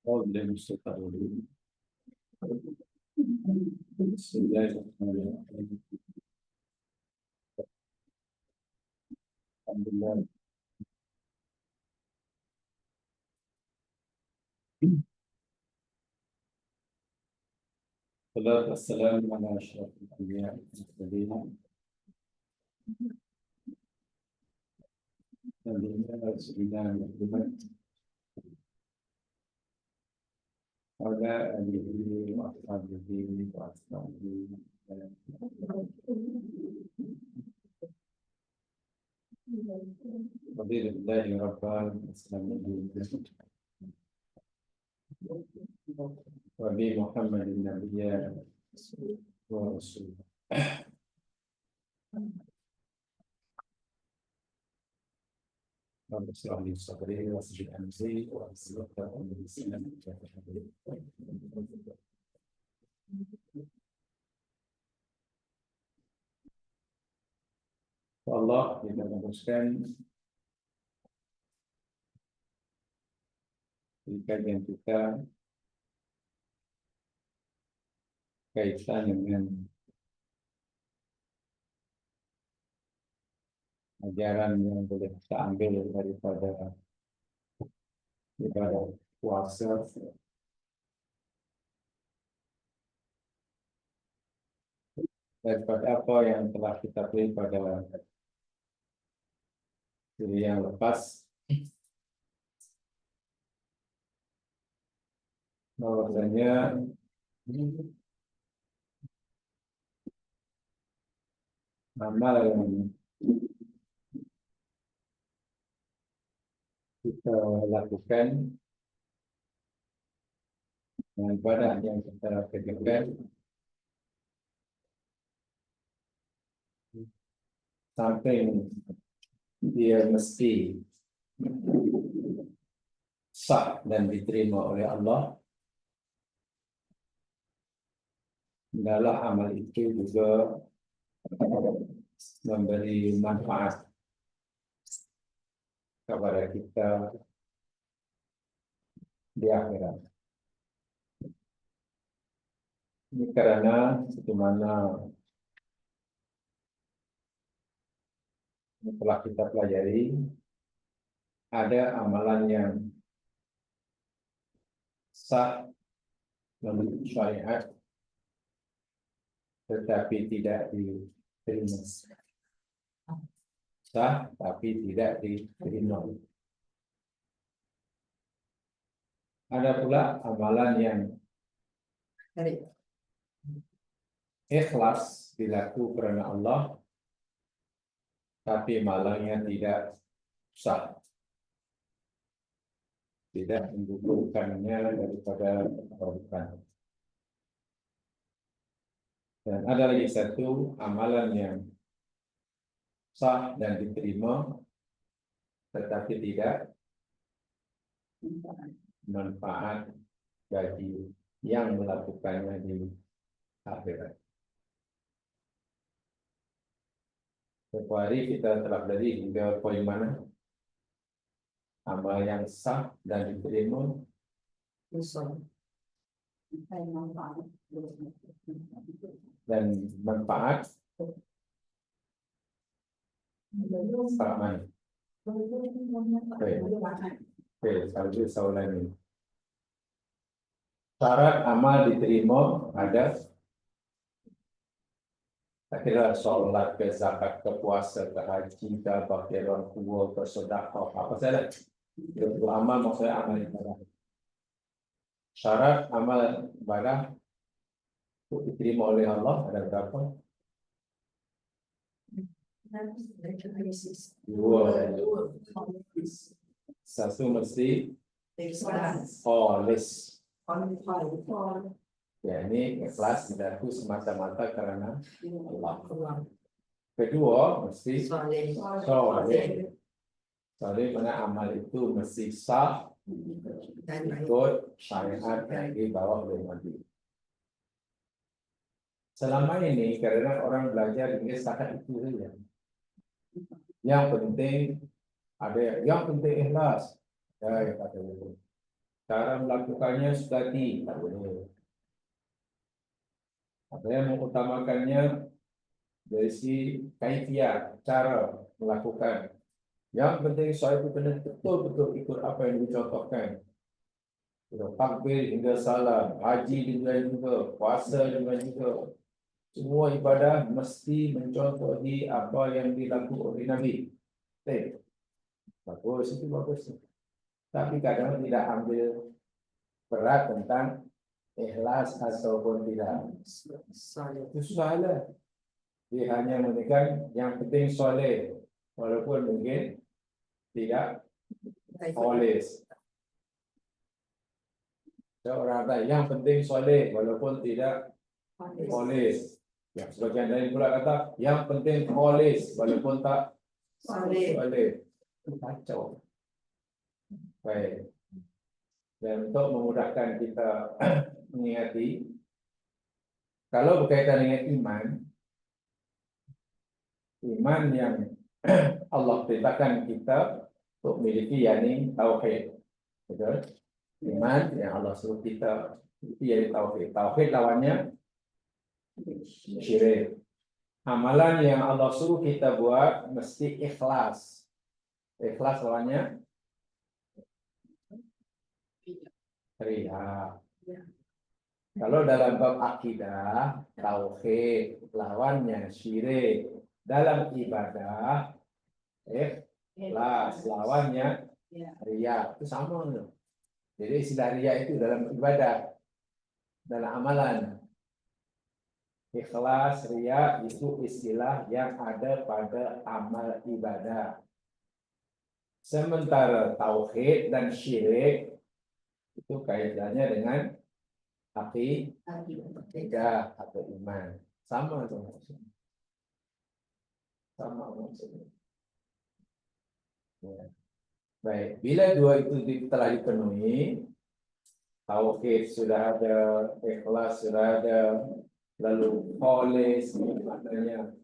أعوذ بالله من الشيطان الرجيم. بسم الله الرحمن الرحيم. الحمد لله. والصلاة والسلام على أشرف الأنبياء والمرسلين نبينا رسولنا محمد وعلى آله وأصحابه وأتباعه رضي الله ربا وسلم وبمحمد النبي ورسوله. رب اشرح لي صدري ويسر لي امري واحلل عقدة من لساني يفقهوا قولي. Allah kita meneruskan kajian kita kaitan dengan ajaran yang boleh kita ambil daripada ibadah puasa daripada apa yang telah kita beri pada diri yang lepas, bahwasanya amal yang kita lakukan dengan ibadah yang kita kerjakan sampai dia mesti sah dan diterima oleh Allah, adalah amal itu juga memberi manfaat kepada kita di akhirat. Ini karena bagaimana telah kita pelajari, ada amalan yang sah menurut syariat tetapi tidak diterima. Sah tapi tidak diterima. Ada pula amalan yang ikhlas dilakukan karena Allah tapi malangnya tidak sah, tidak menggugurkannya daripada kebaikan. Dan ada lagi satu amalan yang sah dan diterima tetapi tidak manfaat bagi yang melakukannya di akhirat. Setiap hari kita telah belajar hingga poin mana? Amal yang sah dan diterima dan manfaat sama. Oke, soalan ini. Syarat amal diterima ada kira sholat, ke zakat, ke puasa, ke haji, ke baktiran kubur, ke sedekah, apa saja. Itu amal, maksudnya amal ibadah. Syarat amal ibadah untuk diterima oleh Allah ada berapa? Dua. Satu mesti kholis. Ya, ini ikhlas dilakukan semata-mata karena Allah. Kedua mesti soleh. Soleh mana amal itu mesti sah ikut syariat yang dibawa oleh Nabi. Selama ini karena orang belajar ini setakat itu saja. Yang penting ada yang penting ikhlas. Ya, kata itu. Cara melakukannya sukati, tak boleh. Ada yang mengutamakannya dari si kaifiah, cara melakukan. Yang penting soal itu kena betul-betul ikut apa yang dicontohkan. Takbir hingga salam, haji juga, puasa juga. Semua ibadah mesti mencontohi apa yang dilakukan oleh Nabi. Bagus, itu bagus. Tapi kadang tidak ambil berat tentang ikhlas ataupun tidak. Itu salah. Dia hanya menekan yang penting soleh, walaupun mungkin tidak polis. Seorang kata yang penting soleh, walaupun tidak polis. Ya, sebagian lain pula kata yang penting polis, walaupun tak soleh. Kacau. Baik. Dan untuk memudahkan kita mengingati, kalau berkaitan dengan iman yang Allah perintahkan kita untuk memiliki, yakni tauhid. Betul? Iman yang Allah suruh kita itu yakni tauhid. Tauhid lawannya syirik. Amalan yang Allah suruh kita buat mesti ikhlas. Ikhlas lawannya riya. Kalau dalam bab akidah, tauhid lawannya syirik. Dalam ibadah, ikhlas lawannya riya. Itu sama. Jadi istilah riya itu dalam ibadah, dalam amalan. Ikhlas, riya itu istilah yang ada pada amal ibadah. Sementara tauhid dan syirik itu kaitannya dengan akidah atau iman. Sama itu maksudnya. Sama maksudnya. Ya. Baik, bila dua itu telah dipenuhi, tauhid sudah ada, ikhlas sudah ada, lalu kholis, maknanya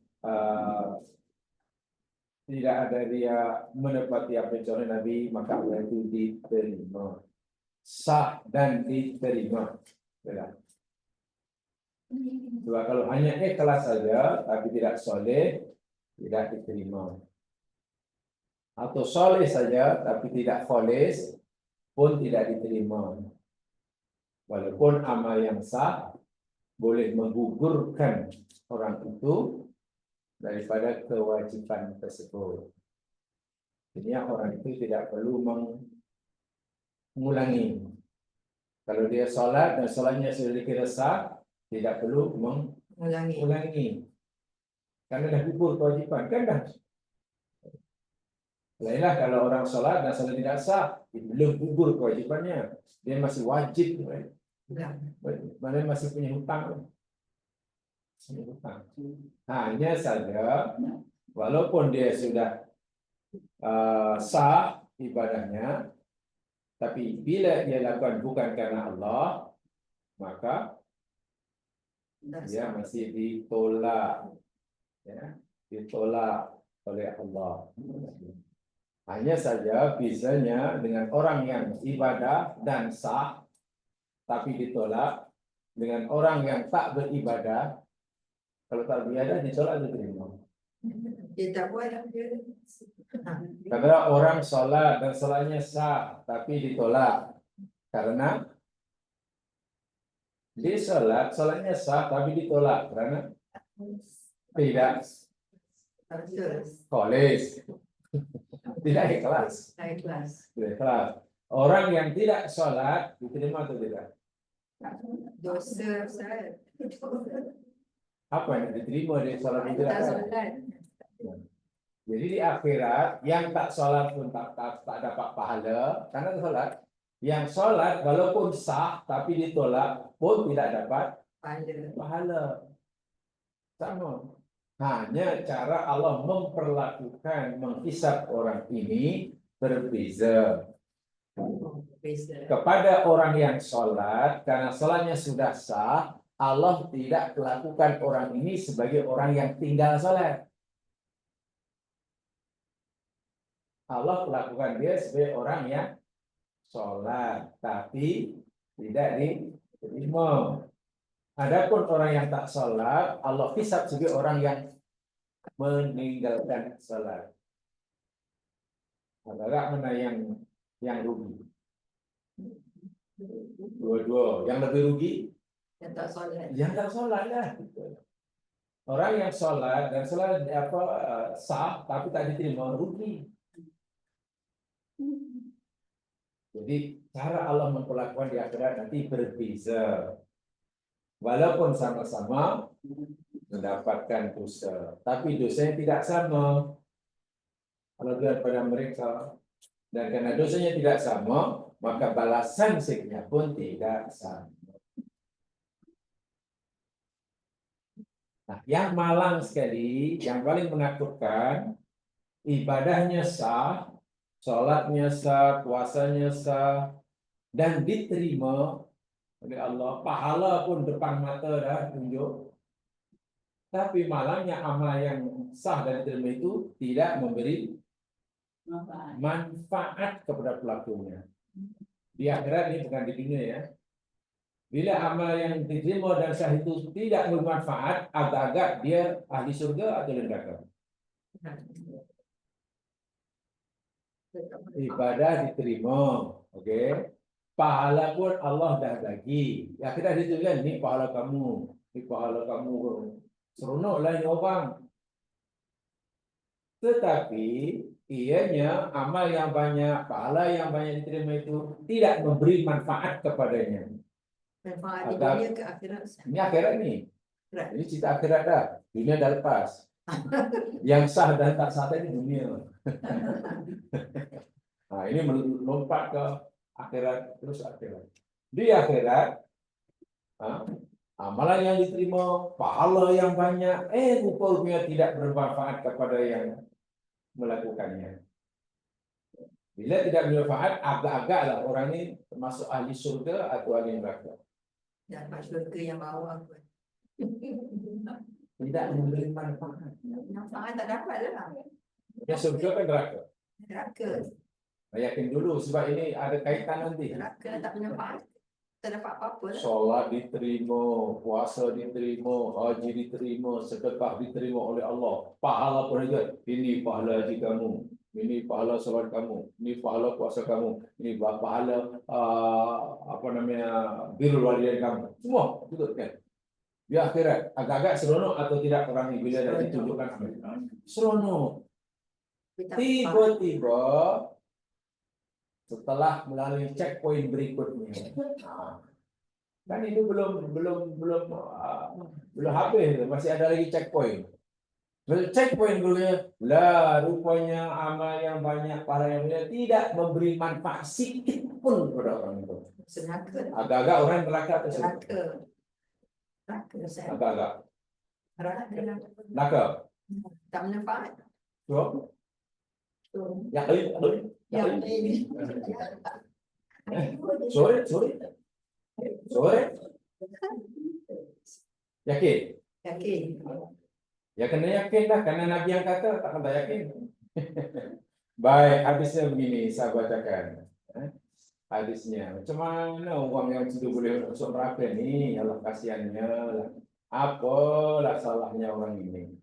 tidak ada dia menepati apa yang oleh Nabi, maka itu diterima, sah dan diterima. Sebab kalau hanya ikhlas saja tapi tidak soleh, tidak diterima. Atau soleh saja tapi tidak kholis pun tidak diterima. Walaupun amal yang sah boleh menggugurkan orang itu daripada kewajiban tersebut. Jadi orang itu tidak perlu mengulangi. Kalau dia solat dan solatnya sudah dikira sah, tidak perlu mengulangi. Karena dah gugur kewajiban, kan dah. Lainlah kalau orang solat dan solat tidak sah, belum gugur kewajibannya, dia masih wajib. Mana masih punya hutang. Hanya saja, walaupun dia sudah sah ibadahnya, tapi bila dia lakukan bukan karena Allah, maka dia masih ditolak, ya, ditolak oleh Allah. Hanya saja bisanya dengan orang yang ibadah dan sah, tapi ditolak, dengan orang yang tak beribadah. Kalau tak beribadah ditolak diterima. Karena orang sholat dan sholatnya sah tapi ditolak karena dia sholatnya sah tapi ditolak karena tidak kholis, tidak ikhlas. Tidak ikhlas. Orang yang tidak sholat diterima atau tidak? Dosa Apa yang diterima dari sholat itu? Jadi di akhirat yang tak sholat pun tak dapat pahala karena sholat. Yang sholat walaupun sah tapi ditolak pun tidak dapat pahala. Sama. Hanya cara Allah memperlakukan, menghisab orang ini berbeza. Kepada orang yang sholat, karena sholatnya sudah sah, Allah tidak melakukan orang ini sebagai orang yang tinggal sholat. Allah melakukan dia sebagai orang yang sholat tapi tidak diterima. Adapun orang yang tak sholat, Allah hisab sebagai orang yang meninggalkan sholat. Agak mana yang rugi? Dua-dua. Yang lebih rugi? Yang tak solat. Yang tak sholat lah. Orang yang sholat dan sholat sah tapi tak diterima rugi. Jadi cara Allah memperlakukan di akhirat nanti berbeza. Walaupun sama-sama mendapatkan dosa, tapi dosanya tidak sama. Kalau dilihat pada mereka, dan karena dosanya tidak sama, maka balasan siknya pun tidak sama. Nah, yang malang sekali, yang paling menakutkan, ibadahnya sah, sholatnya sah, puasanya sah, dan diterima oleh Allah, pahala pun depan mata dah tunjuk. Tapi malangnya amal yang sah dan diterima itu tidak memberi manfaat kepada pelakunya. Di akhirat ini bukan di dunia ya. Bila amal yang diterima dan sah itu tidak bermanfaat, agak-agak dia ahli surga atau neraka. Ibadah diterima, oke. Pahala pun Allah dah bagi. Ya kita dituliskan ini pahala kamu, ini pahala kamu. Seronoklah ini orang. Tetapi ianya amal yang banyak, pahala yang banyak diterima itu tidak memberi manfaat kepadanya. Manfaat di dunia ke akhirat. Ini akhirat nih. Ini cerita akhirat dah. Dunia dah lepas. Yang sah dan tak sah ini dunia. Nah, ini melompat ke akhirat terus akhirat. Di akhirat, amalan yang diterima, pahala yang banyak, rupanya tidak bermanfaat kepada yang melakukannya. Bila tidak bermanfaat, agak-agaklah orang ini termasuk ahli surga atau ahli neraka. Dan pas surga yang bawa aku. Tidak memberi manfaat. Manfaat tak dapat lah. Ya surga kan neraka. Neraka. Yakin dulu sebab ini ada kaitan nanti. Neraka tak punya manfaat. Tak dapat apa-apa lah. Solat diterima, puasa diterima, haji diterima, sedekah diterima oleh Allah. Pahala pun juga. Ini pahala haji kamu, ini pahala solat kamu, ini pahala puasa kamu, ini pahala birrul walidain kamu. Semua betul kan? Di akhirat agak-agak seronok atau tidak orang ini bila dah ditunjukkan amal. Seronok. Tiba-tiba setelah melalui checkpoint berikutnya, kan itu belum habis, masih ada lagi checkpoint. Checkpoint berikutnya, lah rupanya amal yang banyak, pahala yang banyak tidak memberi manfaat sedikit pun kepada orang itu. Agak-agak orang neraka atau surga? Agak-agak. Neraka. Tak manfaat. So, yakin. Sore. Yakin. Ya kena yakin lah, karena Nabi yang kata tak kena yakin. Baik, hadisnya begini, saya bacakan. Hadisnya, macam mana orang yang sudah boleh masuk neraka ni? Allah kasihannya lah. Apalah salahnya orang ini?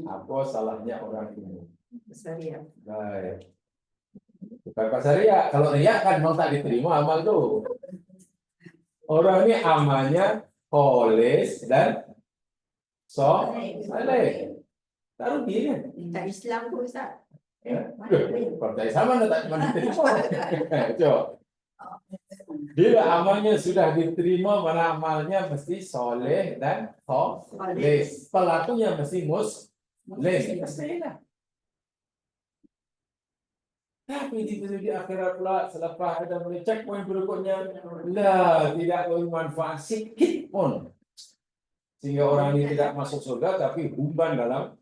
Apa salahnya orang ini? Syariat. Baik. Bukan pasal riak. Kalau riak kan memang tak diterima amal tu. Orang ini amalnya kholis dan saleh. Tak rugi kan? Tak Islam pun Ustaz. Percaya sama tak cuma diterima. Coba. Bila amalnya sudah diterima, mana amalnya mesti soleh dan kholis. Pelakunya mesti muslim. Pastilah. Tapi di akhirat pula selepas ada mulai checkpoint berikutnya, lah tidak bermanfaat sedikit pun. Sehingga orang ini tidak masuk surga tapi humban dalam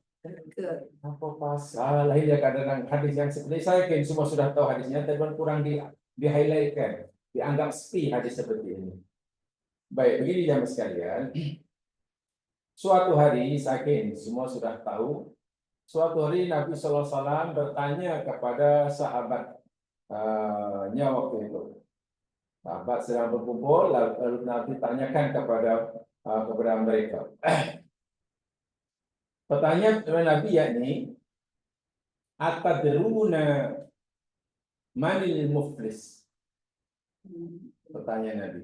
apa pasal. Lahirnya kadang-kadang hadis yang seperti saya yakin semua sudah tahu hadisnya, tapi kurang di-highlightkan, dianggap sepi hadis seperti ini. Baik, begini jamaah sekalian. Suatu hari saya yakin semua sudah tahu. Suatu hari Nabi SAW bertanya kepada sahabat nya waktu itu. Sahabat sedang berkumpul, lalu Nabi tanyakan kepada mereka. Pertanyaan kepada Nabi yakni, atadruna manil muflis? Pertanyaan Nabi.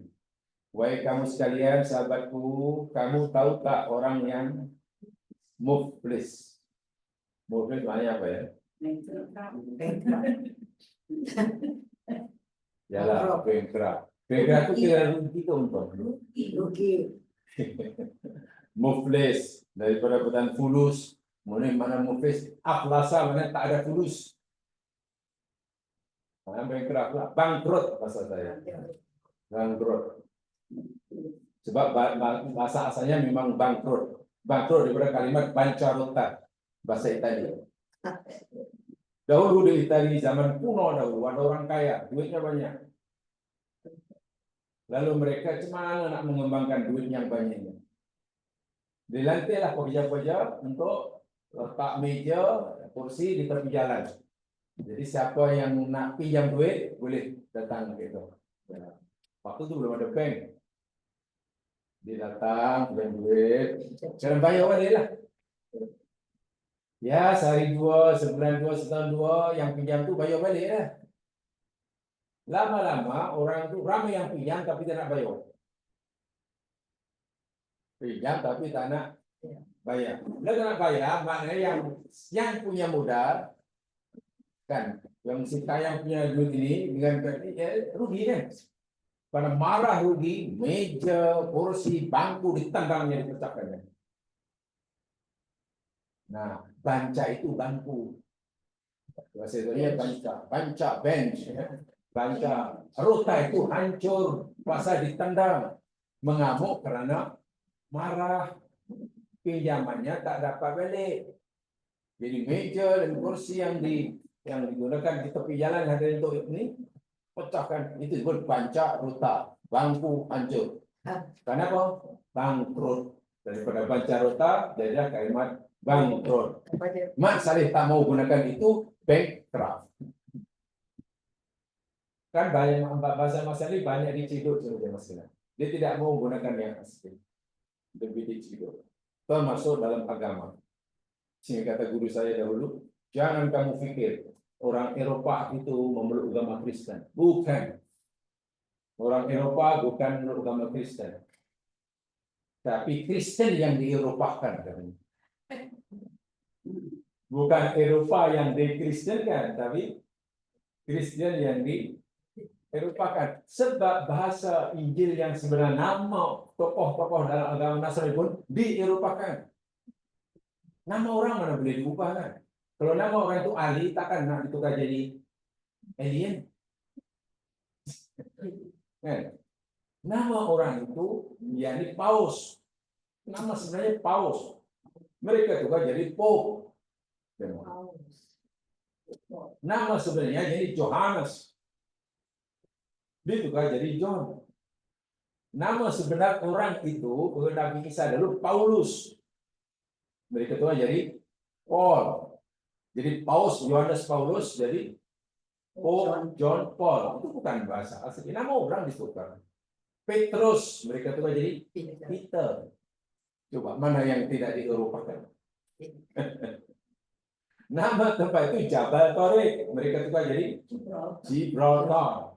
Wahai kamu sekalian, sahabatku, kamu tahu tak orang yang muflis? Muflis maknanya apa ya? Yalah, bengkrak. Bengkrak itu kira rugi ke untung? Muflis daripada perkataan fulus. Mana muflis? Aflasa mana tak ada fulus. Bengkrak lah, bangkrut bahasa saya. Bangkrut. Sebab bahasa asalnya memang bangkrut. Bangkrut daripada kalimat bancarota, bahasa Italia. Dahulu di Italia zaman kuno dahulu ada orang kaya, duitnya banyak. Lalu mereka cuma nak mengembangkan duit yang banyaknya. Dilantailah pekerja-pekerja untuk letak meja, kursi di tepi jalan. Jadi siapa yang nak pinjam duit boleh datang gitu. Waktu itu belum ada bank. Dia datang pinjam duit, jangan bayar balik lah. Ya, sehari dua, sebulan dua, setahun dua, yang pinjam tu bayar balik lah. Lama-lama orang itu ramai yang pinjam tapi tidak nak bayar. Pinjam tapi tak nak bayar. Bila tak nak bayar, maknanya yang punya modal kan, yang si kaya punya duit ini dengan rugi kan. Karena marah rugi, meja, kursi, bangku ditendangnya, dipecahkannya. Nah, banca itu bangku. Bahasa Indonesia banca, banca bench, banca rota itu hancur, pasal ditendang, mengamuk karena marah, pinjamannya tak dapat balik. Jadi meja dan kursi yang digunakan di tepi jalan ada untuk ini pecahkan, itu disebut banca rota, bangku hancur. Kenapa? Bangkrut. Daripada banca rota jadi kalimat bangkrut. Mak Saleh tak mau gunakan itu bankrupt. Kan banyak bahasa Mas Saleh banyak diciduk saja Mas Saleh. Dia tidak mau gunakan yang asli. Lebih diciduk. Termasuk dalam agama. Sehingga kata guru saya dahulu, jangan kamu pikir orang Eropa itu memeluk agama Kristen. Bukan. Orang Eropa bukan memeluk agama Kristen. Tapi Kristen yang di-Eropakan. Bukan Eropa yang dikristenkan, tapi Kristen yang di-Eropakan. Sebab bahasa Injil yang sebenarnya nama tokoh-tokoh dalam agama Nasrani pun di-Eropakan. Nama orang mana boleh diubah kan? Kalau nama orang itu Ali, takkan nak ditukar jadi alien. Kan? Nama orang itu yakni Paus. Nama sebenarnya Paus. Mereka tukar jadi Pope. Nama sebenarnya jadi Johannes. Ditukar jadi John. Nama sebenar orang itu Nabi Isa dulu Paulus. Mereka tukar jadi Paul. Jadi Paus Yohanes Paulus jadi John Paul. Itu bukan bahasa asli. Nama orang ditukar. Petrus mereka tukar jadi Peter. Coba mana yang tidak di-Eropakan? Nama tempat itu Jabal Tariq, mereka tukar jadi Gibraltar.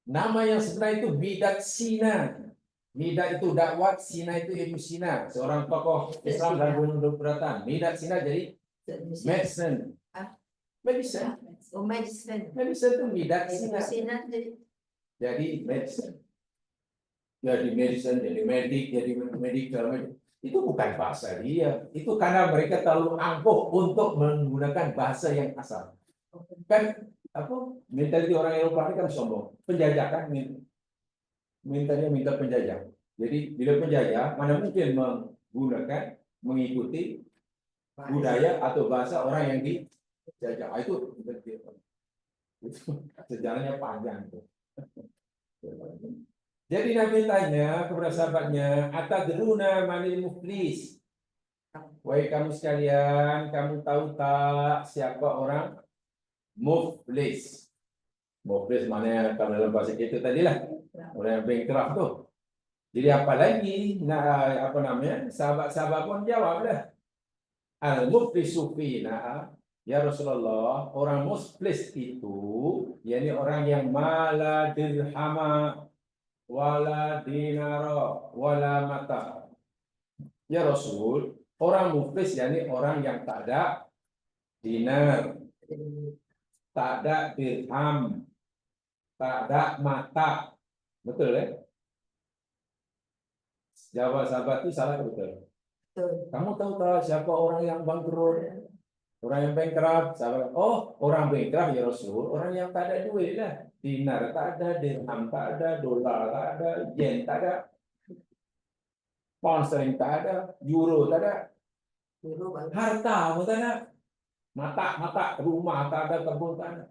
Nama yang sebenarnya itu Bidat Sina. Bidat itu dakwat, Sina itu Ibnu Sina, seorang tokoh Islam dan Buddha. Bidat Sina jadi medicine. Medicine. Oh, medicine. Medicine itu Bidat Sina. Jadi medicine. Jadi medicine, jadi medik, jadi medical. Itu bukan bahasa dia. Itu karena mereka terlalu angkuh untuk menggunakan bahasa yang asal. Kan apa? Mentaliti orang Eropa ini kan sombong. Penjajah kan minta penjajah. Jadi bila penjajah mana mungkin mengikuti budaya atau bahasa orang yang dijajah. Itu sejarahnya panjang itu. Jadi Nabi tanya kepada sahabatnya, atadruna manil muflis? Wahai kamu sekalian, kamu tahu tak siapa orang muflis. Muflis maknanya kalau dalam bahasa kita tadilah orang yang bankrupt tu. Jadi apa lagi apa namanya? Sahabat-sahabat pun jawab dah. Al-muflisu fina, ya Rasulullah, orang muflis itu yakni orang yang mala dirhama wala dinara wala mata. Ya Rasul, orang muflis yakni orang yang tak ada dinar, tak ada dirham, tak ada mata. Betul ya? Jawab sahabat itu salah betul. Betul. Kamu tahu tak siapa orang yang bangkrut? Orang yang bankrupt? Sahabat, oh orang bankrupt ya Rasul, orang yang tak ada duit lah. Dinar tak ada, dirham tak ada, dolar tak ada, yen tak ada, pound sterling tak ada, euro tak ada, Dulu bagus. harta pun tak ada, mata, rumah tak ada, kebun tak ada.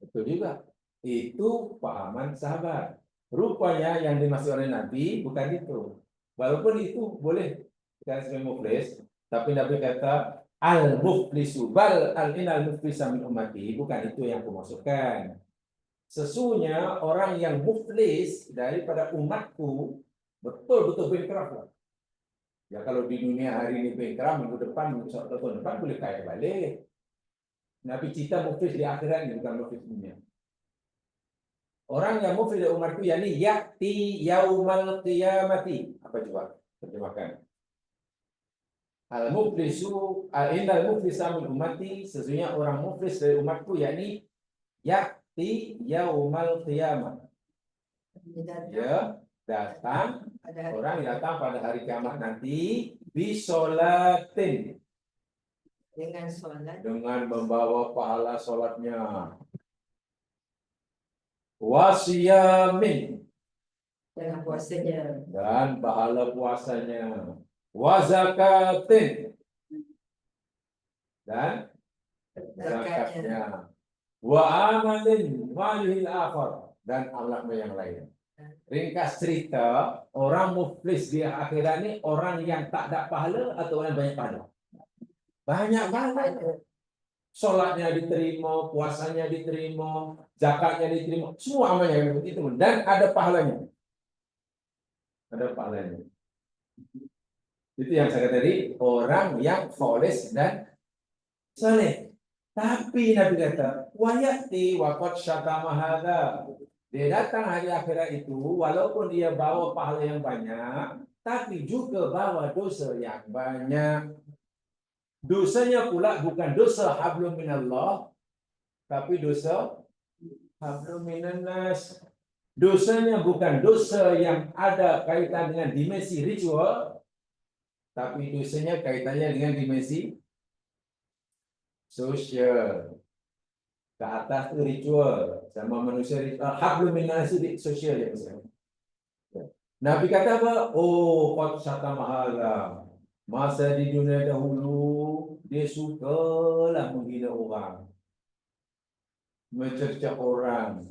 Betul juga. Itu pahaman sahabat. Rupanya yang dimaksud oleh Nabi bukan itu. Walaupun itu boleh kita sebagai muflis, tapi Nabi kata al-muflisu bal al-inal muflisa min ummati, bukan itu yang aku maksudkan. Sesungguhnya orang yang muflis daripada umatku betul-betul bankrupt. Ya kalau di dunia hari ini bankrupt, minggu depan, tahun depan boleh kaya balik. Nabi cerita muflis di akhirat ini, bukan muflis dunia. Orang yang muflis dari umatku yakni ya'ti yaumal qiyamati. Apa coba? Terjemahkan. Al-muflisu al-innal muflisa min ummati, sesungguhnya orang muflis dari umatku yakni ya'ti yaumal qiyamah. Ya, datang orang yang datang pada hari kiamat nanti bisolatin, Dengan solat. dengan membawa pahala solatnya, wasiyamin, Dengan puasanya. dan pahala puasanya, wazakatin, dan zakatnya, wa amalin walil akhir, dan amalnya yang lain. Ringkas cerita, orang muflis di akhirat ini orang yang tak ada pahala atau orang yang banyak pahala? Banyak pahala. Solatnya diterima, puasanya diterima, zakatnya diterima, semua amalnya begitu, dan ada pahalanya. Ada pahalanya. Itu yang saya kata tadi, orang yang khalis dan saleh. Tapi Nabi kata, wayati waqad syatama hadza. Dia datang hari akhirat itu, walaupun dia bawa pahala yang banyak, tapi juga bawa dosa yang banyak. Dosanya pula bukan dosa hablum minallah, tapi dosa hablum minannas. Dosanya bukan dosa yang ada kaitan dengan dimensi ritual, tapi dosanya kaitannya dengan dimensi sosial. Ke atas itu ritual, sama manusia ritual. Hablum minannas itu sosial ya. Nabi kata apa? Oh, qad syatama hadza. Masa di dunia dahulu dia sukalah menghina orang, mencerca orang.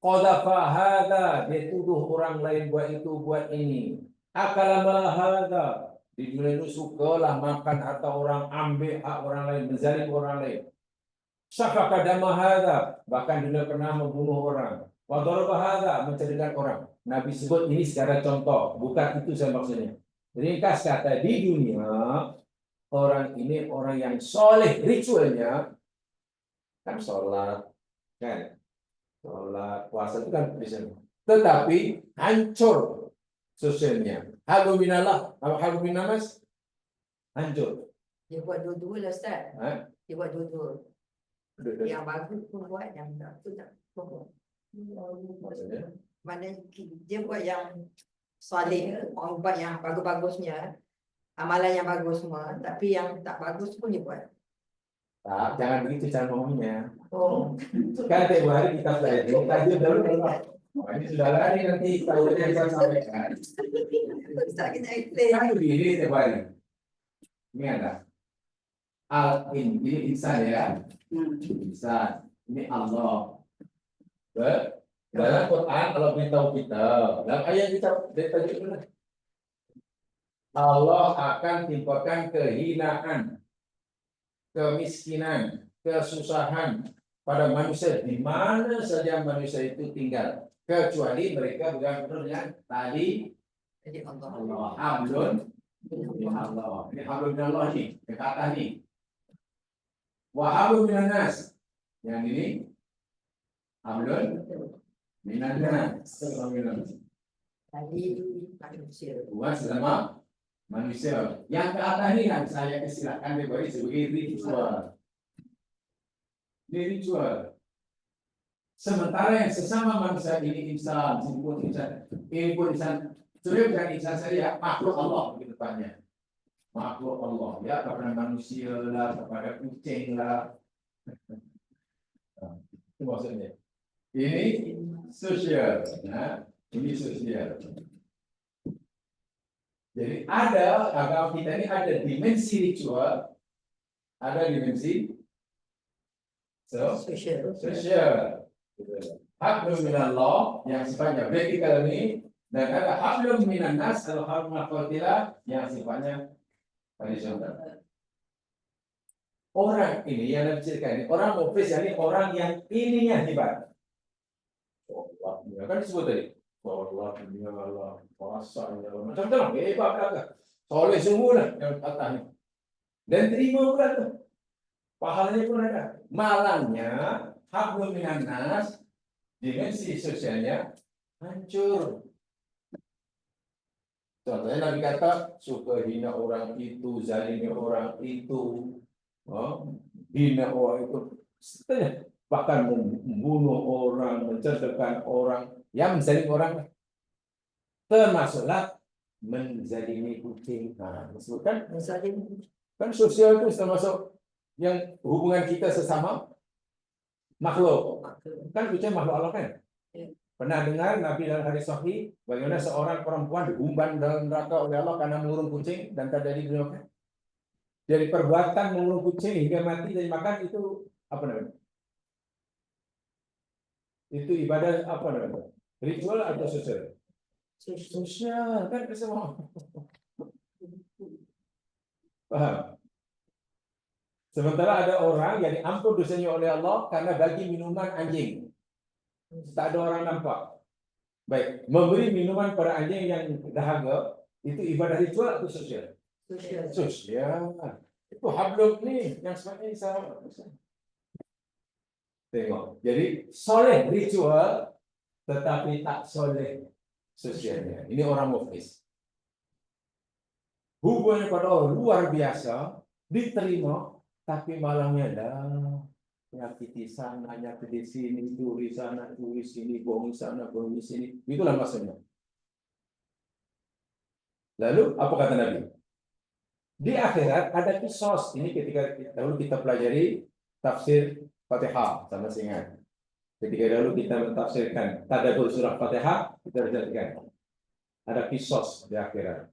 Qadhafa hadza, dia tuduh orang lain buat itu, buat ini. Akala hadza, di dunia itu sukalah makan harta orang, ambil hak orang lain, menzalim orang lain. Safaka dama hadza, bahkan dunia pernah membunuh orang. Wa daraba hadza, mencederai orang. Nabi sebut ini secara contoh, bukan itu saya maksudnya. Ringkas kata, di dunia orang ini orang yang soleh ritualnya kan sholat, kan sholat, puasa itu kan ritual. Tetapi hancur sosialnya. Halu minallah, halu minanas, hancur. Dia buat dua-dua lah Ustaz. Dia buat dua-dua. Yang bagus pun buat, yang tak tu tak buat. Maksudnya? Mana dia buat yang soleh, orang buat yang bagus-bagusnya, amalan yang bagus semua, tapi yang tak bagus pun dia buat. Tak, jangan begitu cara ngomongnya. Oh. Kan tiap hari kita belajar, kita dulu. Ini sudah lari nanti tahu yang saya sampaikan. Ustaz kita explain. Kan begini tiap hari. Ini ada. Ini insan ya. Insan. Ini Allah. Dalam Quran kalau beritahu kita, dalam ayat kita tajuk mana? Allah akan timpakan kehinaan, kemiskinan, kesusahan pada manusia di mana saja manusia itu tinggal, kecuali mereka bergantung dengan tali Jadi Allah. Allah, hablun min Allah. Ini hablun min Allah nih, kata nih. Wa hablun minan nas. Yang ini hablun minan nas. Tadi manusia. Buat sesama manusia. Yang ke atas ini yang saya istilahkan sebagai ritual. Ini ritual. Sementara yang sesama manusia ini insan, ini pun insan, sebenarnya bukan insan saja, makhluk Allah begitu tepatnya. Makhluk Allah, ya kepada manusia lah, kepada kucing lah. Itu maksudnya. Ini sosial, nah, ini sosial. Jadi ada agama kita ini ada dimensi ritual, ada dimensi sosial. Hablum minallah yang sifatnya vertikal ini, dan ada hablum minan nas atau hablum minal yang sifatnya horizontal. Orang ini yang diceritakan ini orang muflis, ini orang yang ininya hebat. Kan disebut tadi Allah, puasanya macam-macam hebat kata. Soleh semua yang katanya. Dan terima pula tuh. Pahalanya pun ada. Malangnya hablum minan nas, dimensi sosialnya hancur. Contohnya Nabi kata suka hina orang itu, zalimi orang itu, hina orang itu, setelahnya bahkan membunuh orang, menceritakan orang, yang menzalimi orang, termasuklah menzalimi kucing. Nah, disebutkan kan sosial itu termasuk yang hubungan kita sesama makhluk. Kan kucing makhluk Allah kan? Pernah dengar Nabi dalam hadis sahih bagaimana seorang perempuan diumban dalam neraka oleh Allah karena mengurung kucing dan terjadi dunia. Dari perbuatan mengurung kucing hingga mati dan makan itu apa namanya? Itu ibadah apa namanya? Ritual atau sosial? Sosial kan semua. Paham? Sementara ada orang yang diampun dosanya oleh Allah karena bagi minuman anjing. Tak ada orang nampak. Baik, memberi minuman pada anjing yang dahaga itu ibadah ritual atau sosial? Sosial. Itu hablum nih yang sebenarnya sama. Tengok. Jadi soleh ritual tetapi tak soleh sosialnya. Ini orang muflis. Hubungannya pada Allah luar biasa, diterima, tapi malangnya dah. Nyakiti sana, nyakiti sini, curi sana, curi sini, bohong sana, bohong sini. Itulah maksudnya. Lalu apa kata Nabi? Di akhirat ada kisos. Ini ketika dahulu kita pelajari tafsir Fatihah sama ingat. Ketika dahulu kita mentafsirkan tadabbur surah Fatihah, kita perhatikan ada kisos di akhirat.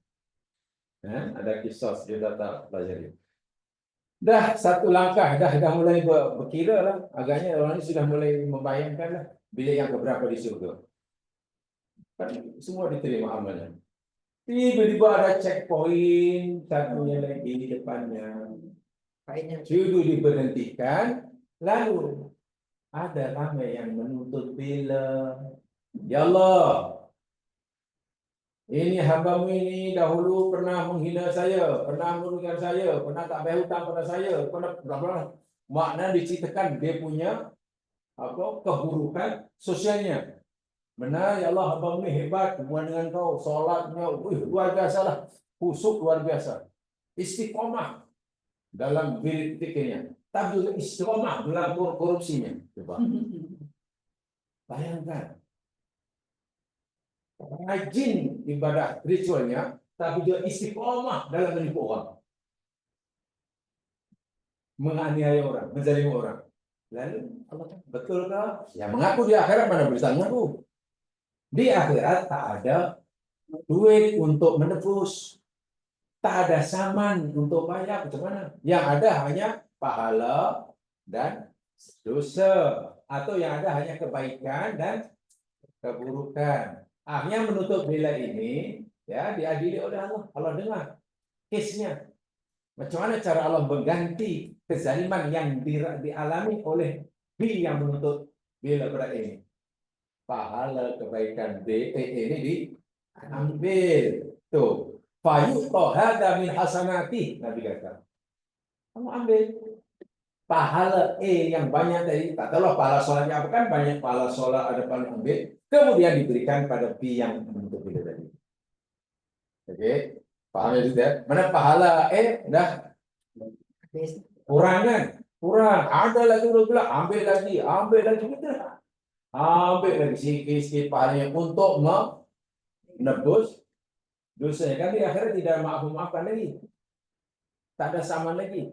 Ada kisos kita pelajari. Dah satu langkah, dah mulai berkira lah. Agaknya orang ini sudah mulai membayangkan lah bilik yang keberapa di surga. Kan semua diterima amalnya. Tiba-tiba ada checkpoint, satunya lagi di depannya. Sudah diberhentikan, lalu ada ramai yang menuntut bila. Ya Allah, ini hambamu ini dahulu pernah menghina saya, pernah merugikan saya, pernah tak bayar hutang pada saya, pernah makna diceritakan dia punya keburukan sosialnya. Benar ya Allah, hambamu ini hebat, hubungan dengan kau, solatnya luar biasa lah, khusyuk luar biasa, istiqomah dalam zikirnya, tapi juga istiqomah dalam korupsinya. Coba bayangkan. Rajin ibadah ritualnya, tapi dia istiqomah dalam menipu orang, menganiaya orang, menzalimi orang. Lalu betulkah? Ya mengaku di akhirat mana bisa mengaku? Di akhirat tak ada duit untuk menebus, tak ada saman untuk bayar. Bagaimana? Yang ada hanya pahala dan dosa, atau yang ada hanya kebaikan dan keburukan. Akhirnya menutup bila ini ya diadili oleh Allah. Allah dengar case-nya. Macam mana cara Allah mengganti kezaliman yang dialami oleh B yang menuntut B daripada A? Pahala kebaikan B, ini diambil. Tuh. Fayu'ta hadza min hasanati. Nabi kata. Kamu ambil pahala yang banyak tadi. Tak tahulah pahala sholatnya apa kan. Banyak pahala sholat ada pahala ambil. Kemudian diberikan pada B yang menuntut B tadi. Oke. Pahala juga. Mana pahala dah kurang. Ada lagi pula ambil lagi betul. Ambil lagi sikit pahalanya untuk menebus dosa. Kan di akhirat tidak maafkan lagi. Tak ada sama lagi.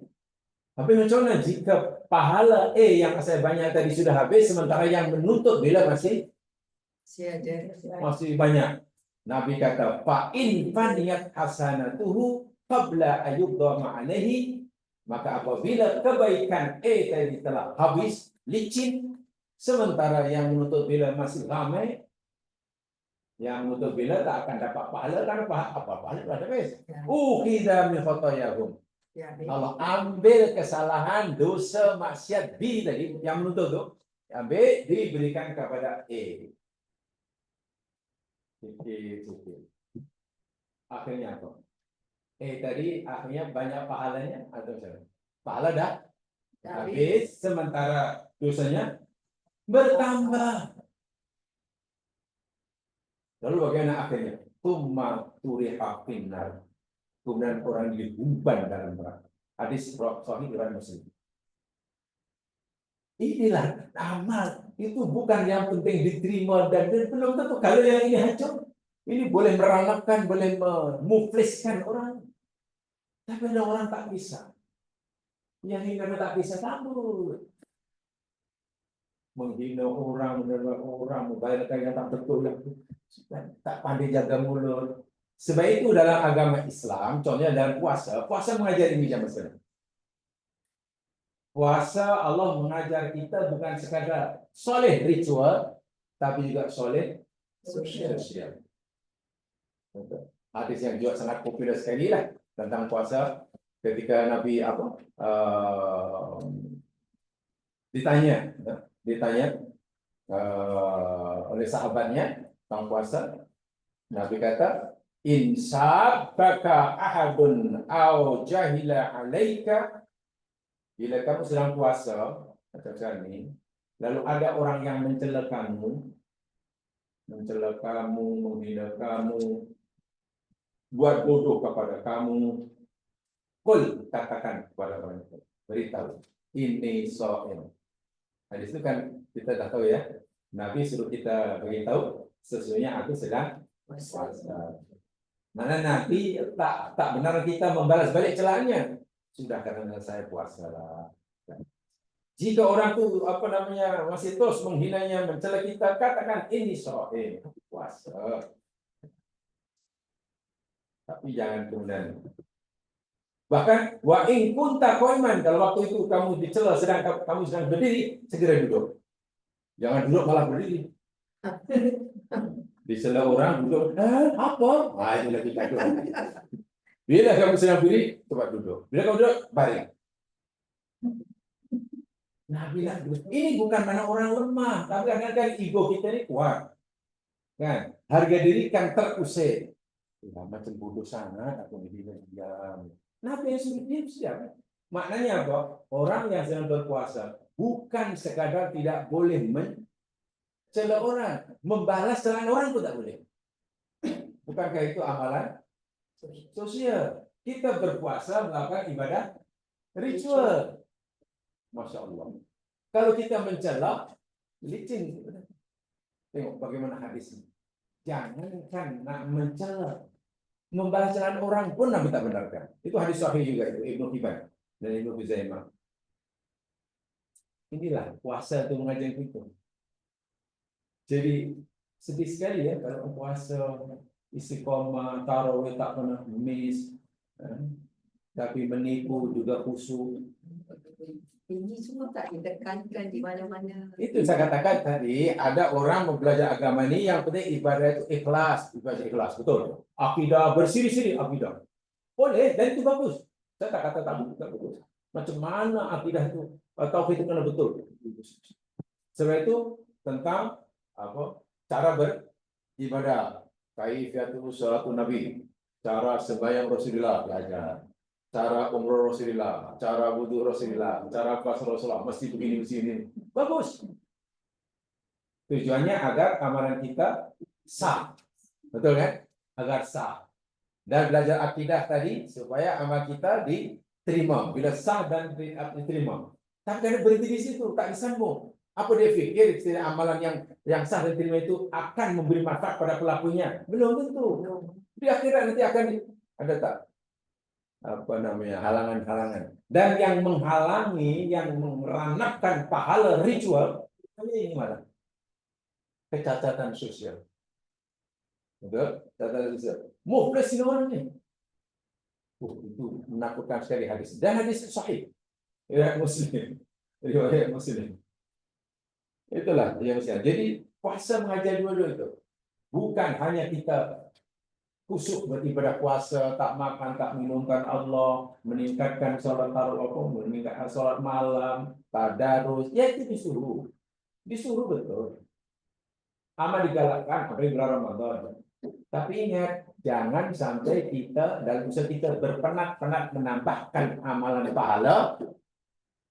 Tapi macam mana jika pahala yang saya banyak tadi sudah habis, sementara yang menuntut bila masih banyak. Nabi kata, fa in faniyat hasanatuhu qabla ayyudhama alaihi, maka apabila kebaikan tadi telah habis, licin, sementara yang menuntut bila masih ramai, yang menuntut bila tak akan dapat pahala, kan pahala dah habis. Ukhidha min khatayahum. Allah ambil kesalahan dosa maksiat B tadi yang menuntut tu, ambil diberikan kepada A. Akhirnya apa? Tadi akhirnya banyak pahalanya atau macam? Pahala dah habis, sementara dosanya bertambah. Lalu bagaimana akhirnya? Tumma turiha finnar. Kemudian orang diumpan dalam neraka. Hadis sahih riwayat Muslim. Inilah amal. Itu bukan yang penting diterima dan belum tentu kalau yang ini hancur. Ini boleh meralatkan, boleh memufliskan orang. Tapi ada orang tak bisa. Yang ini karena tak bisa kabur. Menghina orang, menerima orang, membayarkan yang tak betul, tak pandai jaga mulut. Sebab itu dalam agama Islam, contohnya dalam puasa mengajar ini macam mana? Puasa Allah mengajar kita bukan sekadar soleh ritual, tapi juga soleh sosial. Hadis yang juga sangat popular sekali lah tentang puasa. Ketika Nabi ditanya oleh sahabatnya tentang puasa, Nabi kata, in sabaka ahadun au jahila alaika, bila kamu sedang puasa macam ini, lalu ada orang yang mencela kamu, menghina kamu, buat bodoh kepada kamu, katakan kepada orang itu, beritahu, ini so'im. Hadis itu kan kita dah tahu ya, Nabi suruh kita beritahu sesungguhnya aku sedang puasa. Mana Nabi tak benar kita membalas balik celahnya. Sudah karena saya puasa lah. Jika orang tu masih terus menghinanya, mencela kita, katakan ini so'im, puasa. Tapi jangan kemudian. Bahkan wa in kunta qaiman, kalau waktu itu kamu dicela sedang kamu sedang berdiri, segera duduk. Jangan duduk malah berdiri. Dicela orang duduk, apa? Itu lagi kacau. Bila kamu sedang berdiri, cepat duduk. Bila kamu duduk, baring. Nah, bila ini bukan mana orang lemah, tapi kadang-kadang ego kita ini kuat. Kan? Harga diri kan terusik. Macam bodoh sangat aku diam. Nabi yang suruh diam siap. Maknanya apa? Orang yang sedang berpuasa bukan sekadar tidak boleh mencela orang, membalas celaan orang pun tak boleh. Bukankah itu amalan sosial? Kita berpuasa melakukan ibadah ritual. Masya Allah. Kalau kita mencela, licin. Tengok bagaimana hadisnya. Jangankan nak mencela, membalas celaan orang pun Nabi tak benarkan. Itu hadis sahih juga itu Ibnu Hibban dan Ibnu Huzaimah. Inilah puasa itu mengajar kita. Jadi sedih sekali ya kalau puasa istiqomah, tarawih tak pernah miss, tapi menipu juga khusyuk. Ini semua tak ditekankan di mana-mana. Itu saya katakan tadi, ada orang mau belajar agama ini yang penting ibadah itu ikhlas, betul. Akidah bersiri-siri akidah. Boleh dan itu bagus. Saya tak kata tak bagus. Macam mana akidah itu tauhid itu kena betul. Sebab itu tentang apa? Cara beribadah, kaifiatul salatun nabi, cara sembahyang Rasulullah belajar, cara umrah Rasulullah, cara wudu Rasulullah, cara puasa Rasulullah, mesti begini. Bagus. Tujuannya agar amalan kita sah. Betul kan? Agar sah. Dan belajar akidah tadi supaya amal kita diterima. Bila sah dan diterima. Tapi kalau berhenti di situ, tak disambung. Apa dia fikir amalan yang sah dan diterima itu akan memberi manfaat pada pelakunya? Belum tentu. Di akhirat nanti akan ada tak apa namanya halangan-halangan. Dan yang menghalangi, yang meranapkan pahala ritual, ini mana? Kecacatan sosial. Betul? Kecacatan sosial. Muflis ini orang ini. Itu menakutkan sekali hadis. Dan hadis sahih. Riwayat Muslim. Riwayat Muslim. Itulah yang saya. Jadi puasa mengajar dua-dua itu. Bukan hanya kita khusyuk beribadah puasa, tak makan, tak minumkan Allah, meningkatkan sholat tarawih, meningkatkan sholat malam, tadarus. Ya itu disuruh. Disuruh betul. Amal digalakkan apalagi bulan Ramadan. Tapi ingat, jangan sampai kita dalam usaha kita berpenat-penat menambahkan amalan pahala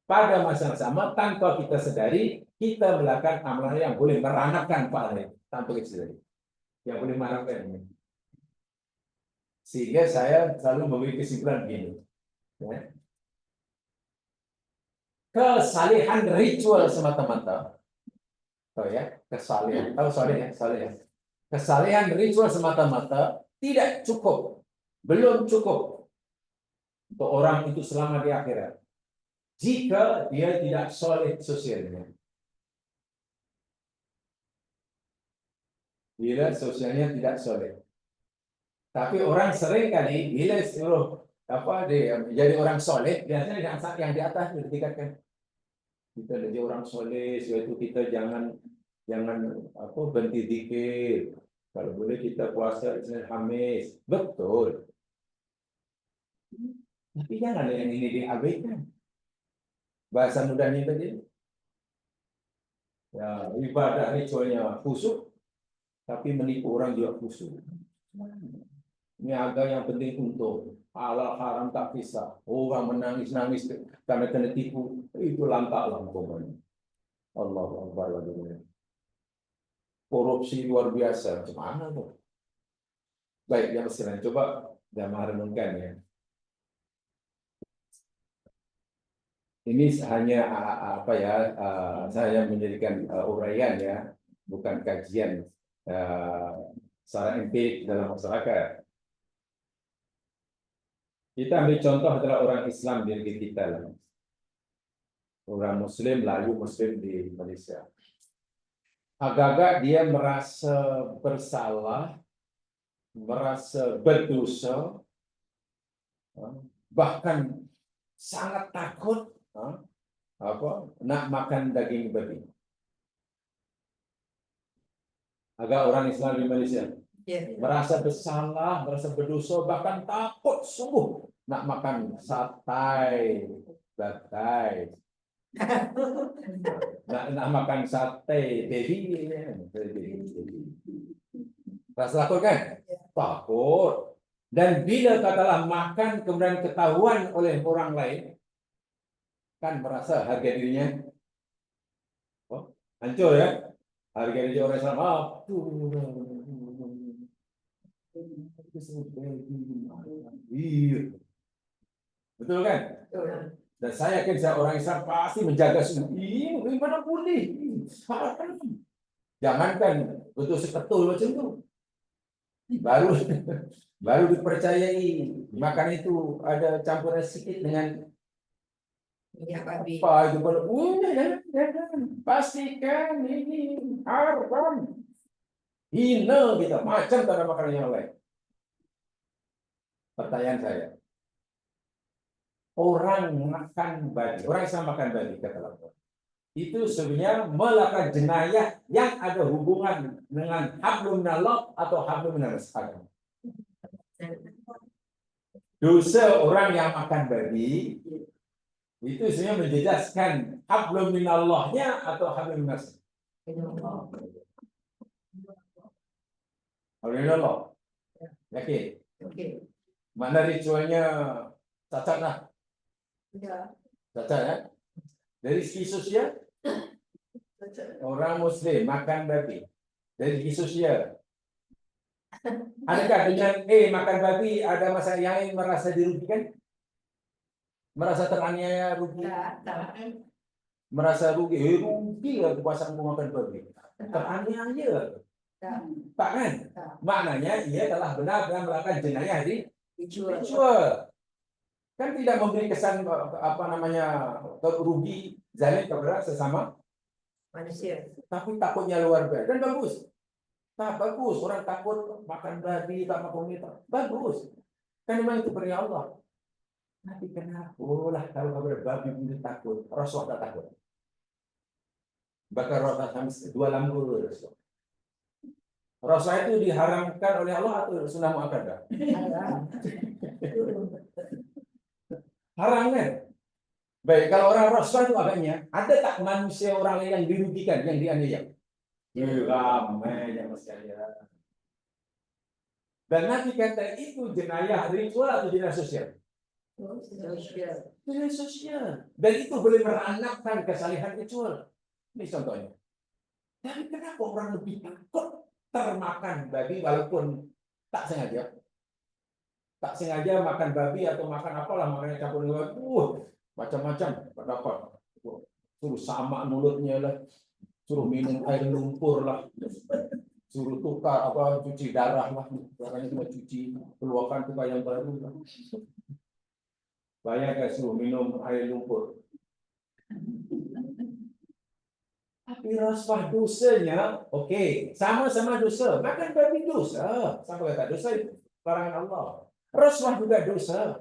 pada masa yang sama tanpa kita sadari kita melakukan amalan yang boleh meranapkan pahala tanpa kita sadari. Yang boleh meranapkan ini. Sehingga saya selalu memberi kesimpulan begini. Ya. Kesalehan ritual semata-mata. Tahu ya, kesalehan. Tahu kesalehan. Kesalehan ritual semata-mata tidak cukup, belum cukup untuk orang itu selamat di akhirat. Jika dia tidak soleh sosialnya. Bila sosialnya tidak soleh. Tapi orang sering kali bila suruh dia jadi orang soleh, biasanya yang di atas ditingkatkan. Kita jadi orang soleh, sebab itu kita jangan berhenti zikir. Kalau boleh kita puasa Isnin Khamis. Betul. Tapi jangan yang ini diabaikan. Bahasa mudahnya tadi. Ya, ibadah ritualnya khusyuk, tapi menipu orang juga khusyuk. Ini agak yang penting untuk halal haram tak bisa. Orang menangis-nangis karena kena tipu. Itu lantaklah umpamanya. Allahu Akbar. Korupsi luar biasa. Macam mana tuh? Baik, yang selanjutnya coba jamaah renungkan ya. Ini hanya saya menjadikan uraian ya, bukan kajian secara empirik dalam masyarakat. Kita ambil contoh adalah orang Islam di negeri kita lah. Orang Muslim lalu Muslim di Malaysia. Agak-agak dia merasa bersalah, merasa berdosa, bahkan sangat takut nak makan daging babi. Agak orang Islam di Malaysia merasa bersalah, merasa berdosa, bahkan takut sungguh nak makan sate, batai. Nak makan sate baby. Rasa takut kan? Takut. Dan bila katalah makan kemudian ketahuan oleh orang lain, kan merasa harga dirinya hancur ya. Harga diri orang Islam betul kan? Dan saya yakin orang Islam pasti menjaga semua. Ini mana boleh? Jangankan betul seketul macam tu. Baru dipercayai makan itu ada campuran sedikit dengan babi. Apa itu jangan. Pastikan ini haram. Hina kita macam tak ada makanan yang lain. Pertanyaan saya. Orang makan babi, orang Islam makan babi kata Allah. Itu sebenarnya melakukan jenayah yang ada hubungan dengan hablum minallah atau hablum minas agama. Dosa orang yang makan babi itu sebenarnya menjejaskan hablum minallahnya atau hablum minas. Hablum minallah. Yakin? Okey. Mana ritualnya cacat lah. Ya. Cacat ya. Dari segi sosial, orang Muslim makan babi. Dari segi sosial, adakah dengan makan babi ada masalah yang lain merasa dirugikan? Merasa teraniaya, rugi? Tak. Merasa rugi, rugi lah kekuasaan makan babi. Teraniaya. Tak. Tak kan? Tak. Maknanya ia telah benar-benar melakukan jenayah di Dijual. ritual. Kan tidak memberi kesan rugi zalim kepada sesama Manusia. tapi takutnya luar biasa. Dan bagus. Tak bagus orang takut makan babi, tak makan ini. Bagus. Kan memang itu perintah Allah. Tapi kenapa lah kalau kepada babi itu takut, Rasulullah tak takut. Bahkan Rasulullah dua lampu Rasulullah. Rasulullah itu diharamkan oleh Allah atau sunnah muakkadah? Haram kan? Baik, kalau orang Rasulullah itu agaknya, ada tak manusia orang lain yang dirugikan, yang dianiaya? Ramai yang sekalian. Dan Nabi kata itu jenayah ritual atau jenayah sosial? Sosial. Jenayah sosial. Dan itu boleh meranakkan kesalahan ritual. Ini contohnya. Tapi kenapa orang lebih takut termakan babi walaupun tak sengaja? Tak sengaja makan babi atau makan apalah, makanya campur dengan macam-macam dapat. Suruh sama mulutnya lah, suruh minum air lumpur lah, suruh tukar cuci darah lah, makanya cuma cuci keluarkan tukar yang baru lah. Bayangkan suruh minum air lumpur. Tapi Rasulullah dosanya, okey, sama-sama dosa. Makan babi dosa, sama kata dosa itu larangan Allah. Rasulullah juga dosa.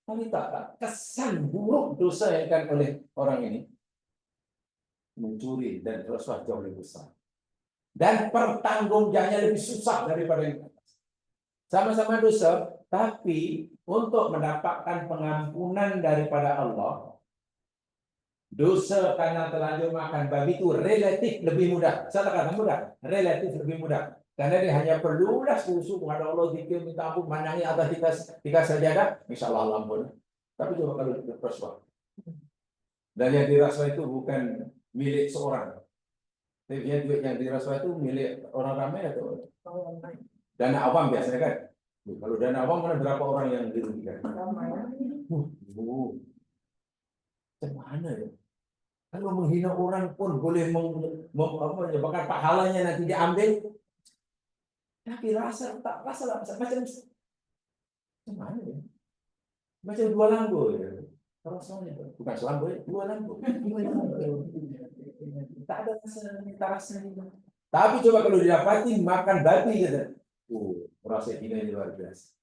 Tapi tak kesan buruk dosa yang akan oleh orang ini mencuri dan Rasulullah jauh lebih besar. Dan pertanggungjawabannya lebih susah daripada yang sama-sama dosa, tapi untuk mendapatkan pengampunan daripada Allah, dosa karena terlanjur makan babi itu relatif lebih mudah. Saya kata mudah, relatif lebih mudah. Karena dia hanya perlulah susu kepada Allah, zikir, minta ampun, mandangi atas tiga sajadah, insya Allah ampun. Tapi coba kalau Rasulullah. Dan yang dirasa itu bukan milik seorang. Tapi yang dirasa itu milik orang ramai atau dana awam biasanya kan? Kalau dana awam kan berapa orang yang dirugikan? Gimana ya? Kalau menghina orang pun boleh menyebabkan pahalanya nanti diambil. Tapi rasa tak rasa lah macam mana ya? Macam dua lampu ya. Rasanya bukan selambu ya, dua lampu. Tak ada rasa juga. Tapi coba kalau didapati makan babi gitu. Rasa ini luar biasa.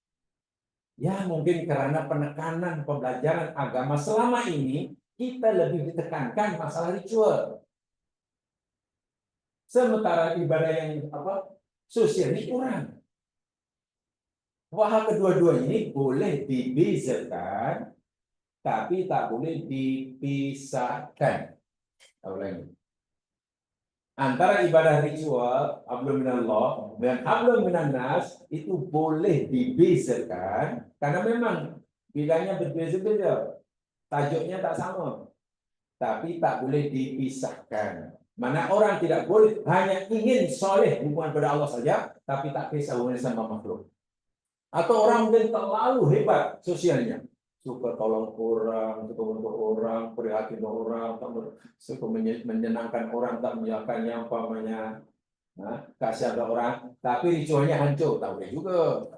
Ya mungkin karena penekanan pembelajaran agama selama ini kita lebih ditekankan masalah ritual. Sementara ibadah yang sosial ini kurang. Wah, kedua-dua ini boleh dibezakan, tapi tak boleh dipisahkan. Antara ibadah ritual, hablum minallah, dan hablum minannas itu boleh dibezakan, karena memang bilangnya berbeza-beza, tajuknya tak sama, tapi tak boleh dipisahkan. Mana orang tidak boleh hanya ingin soleh hubungan pada Allah saja, tapi tak kisah hubungan sama makhluk. Atau orang mungkin terlalu hebat sosialnya, suka tolong orang, suka untuk orang, prihatin orang, suka menyenangkan orang, tak menyalahkan yang umpamanya kasih ada orang, tapi ritualnya hancur, tak boleh juga.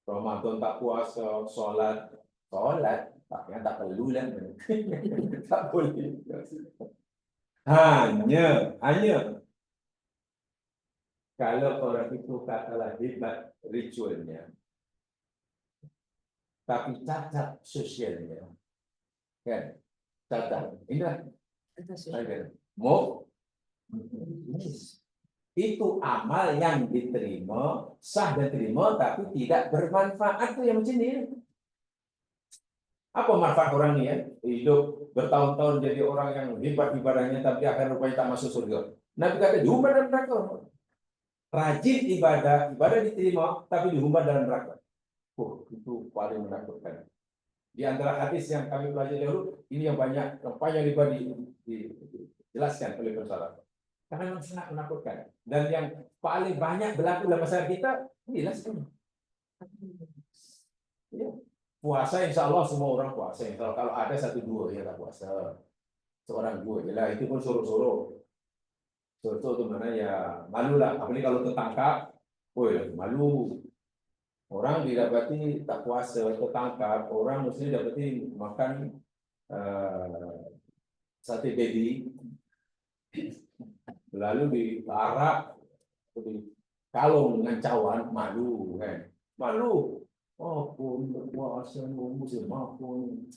Ramadan tak puasa, sholat, tak perlu lah, tak boleh. Hanya kalau orang itu katalah hebat ritualnya, tapi cacat sosialnya, kan? Cacat. Inilah. Mau itu amal yang diterima, sah dan terima, tapi tidak bermanfaat tuh yang macam ni. Apa manfaat orang ni ya? Hidup bertahun-tahun jadi orang yang hebat ibadahnya, tapi akhir rupanya tak masuk surga. Nabi kata dihumban dalam neraka. Rajin ibadah, ibadah diterima, tapi dihumban dalam neraka. Itu paling menakutkan. Di antara hadis yang kami pelajari dahulu, ini yang banyak, yang panjang dijelaskan oleh pensyarah. Karena memang sangat menakutkan. Dan yang paling banyak berlaku dalam masyarakat kita, inilah semua. Ya. Puasa insya Allah semua orang puasa. Kalau ada satu dua ya tak puasa. Seorang dua je lah. Itu pun suruh-suruh. Suruh-suruh itu mana ya malu lah. Apalagi kalau tertangkap, malu. Orang didapati tak puasa, tertangkap. Orang mesti dapati makan sate baby. Lalu diarak, kalau dengan cawan, malu kan. Malu. Oh pun berpuasa mesti maupun.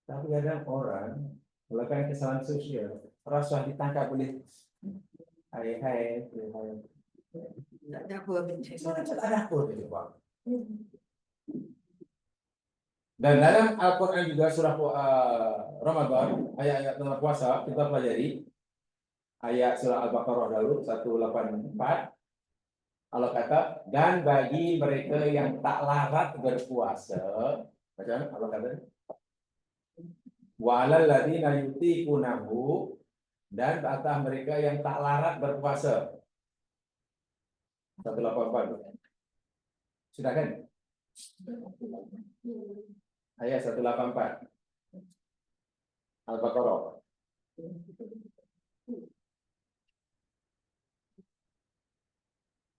Tapi kadang orang melakukan kesalahan sosial, rasa ditangkap oleh hai. Tak ada apa. Tak ada apa dia Pak. Dan dalam Al-Quran juga surah Ramadan, ayat-ayat tentang puasa kita pelajari. Ayat surah Al-Baqarah dahulu 184. Allah kata, dan bagi mereka yang tak larat berpuasa, macam Allah kata, walal ladzina yutiqunahu, dan atas mereka yang tak larat berpuasa. 184. Sudah kan? Ayat 184. Al-Baqarah.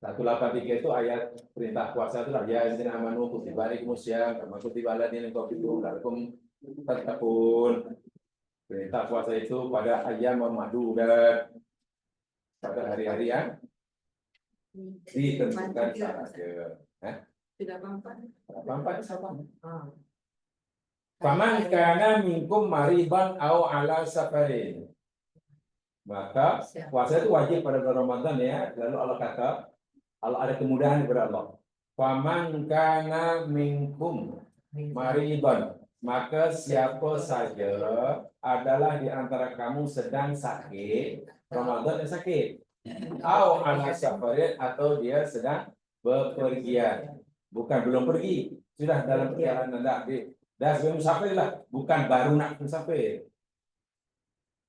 183 itu ayat perintah puasa itulah ya inna amanu kutiba alaikumusiyam kama kutiba alal ladzina min qablikum la'allakum tattaqun. Perintah puasa itu pada ayam ma'dudat, pada hari-hari yang ditentukan saja. Tidak mampan. Mampan sama. Faman kana minkum mariban au ala safarin. Maka puasa itu wajib pada bulan Ramadan ya. Lalu Allah kata, Allah ada kemudahan kepada Allah. Faman kana minkum mariban, maka siapa saja adalah di antara kamu sedang sakit, Ramadan yang sakit, au ala safarin, atau dia sedang bepergian, bukan belum pergi, sudah dalam perjalanan dah sebelum musafir lah, bukan baru nak musafir.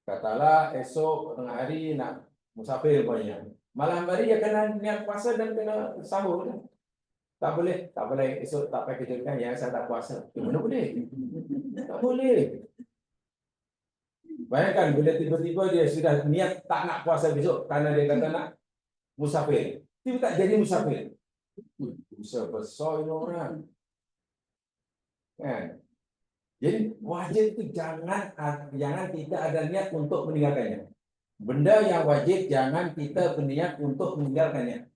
Katalah esok tengah hari nak musafir banyak. Malam hari dia kena niat puasa dan kena sahur. Tak boleh esok tak pakai kejutkan ya saya tak puasa. Mana boleh? Tak boleh. Bayangkan bila tiba-tiba dia sudah niat tak nak puasa besok karena dia kata nak musafir. Tiba tak jadi musafir. Dosa besar ini orang. Kan? Jadi wajib itu jangan kita ada niat untuk meninggalkannya. Benda yang wajib jangan kita berniat untuk meninggalkannya.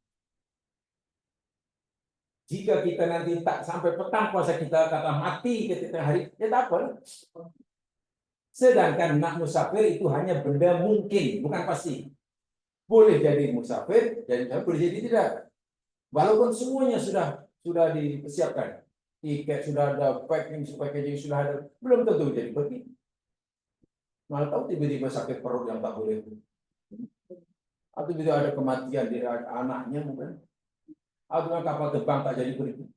Jika kita nanti tak sampai petang puasa kita kata mati ketika hari, ya tak apa. Sedangkan nak musafir itu hanya benda mungkin, bukan pasti. Boleh jadi musafir, boleh jadi tidak. Walaupun semuanya sudah disiapkan. Tiket sudah ada, packing packaging sudah ada, belum tentu jadi pergi. Malah tahu tiba-tiba sakit perut yang tak boleh. Atau bila ada kematian di anaknya mungkin. Atau kapal terbang tak jadi pergi.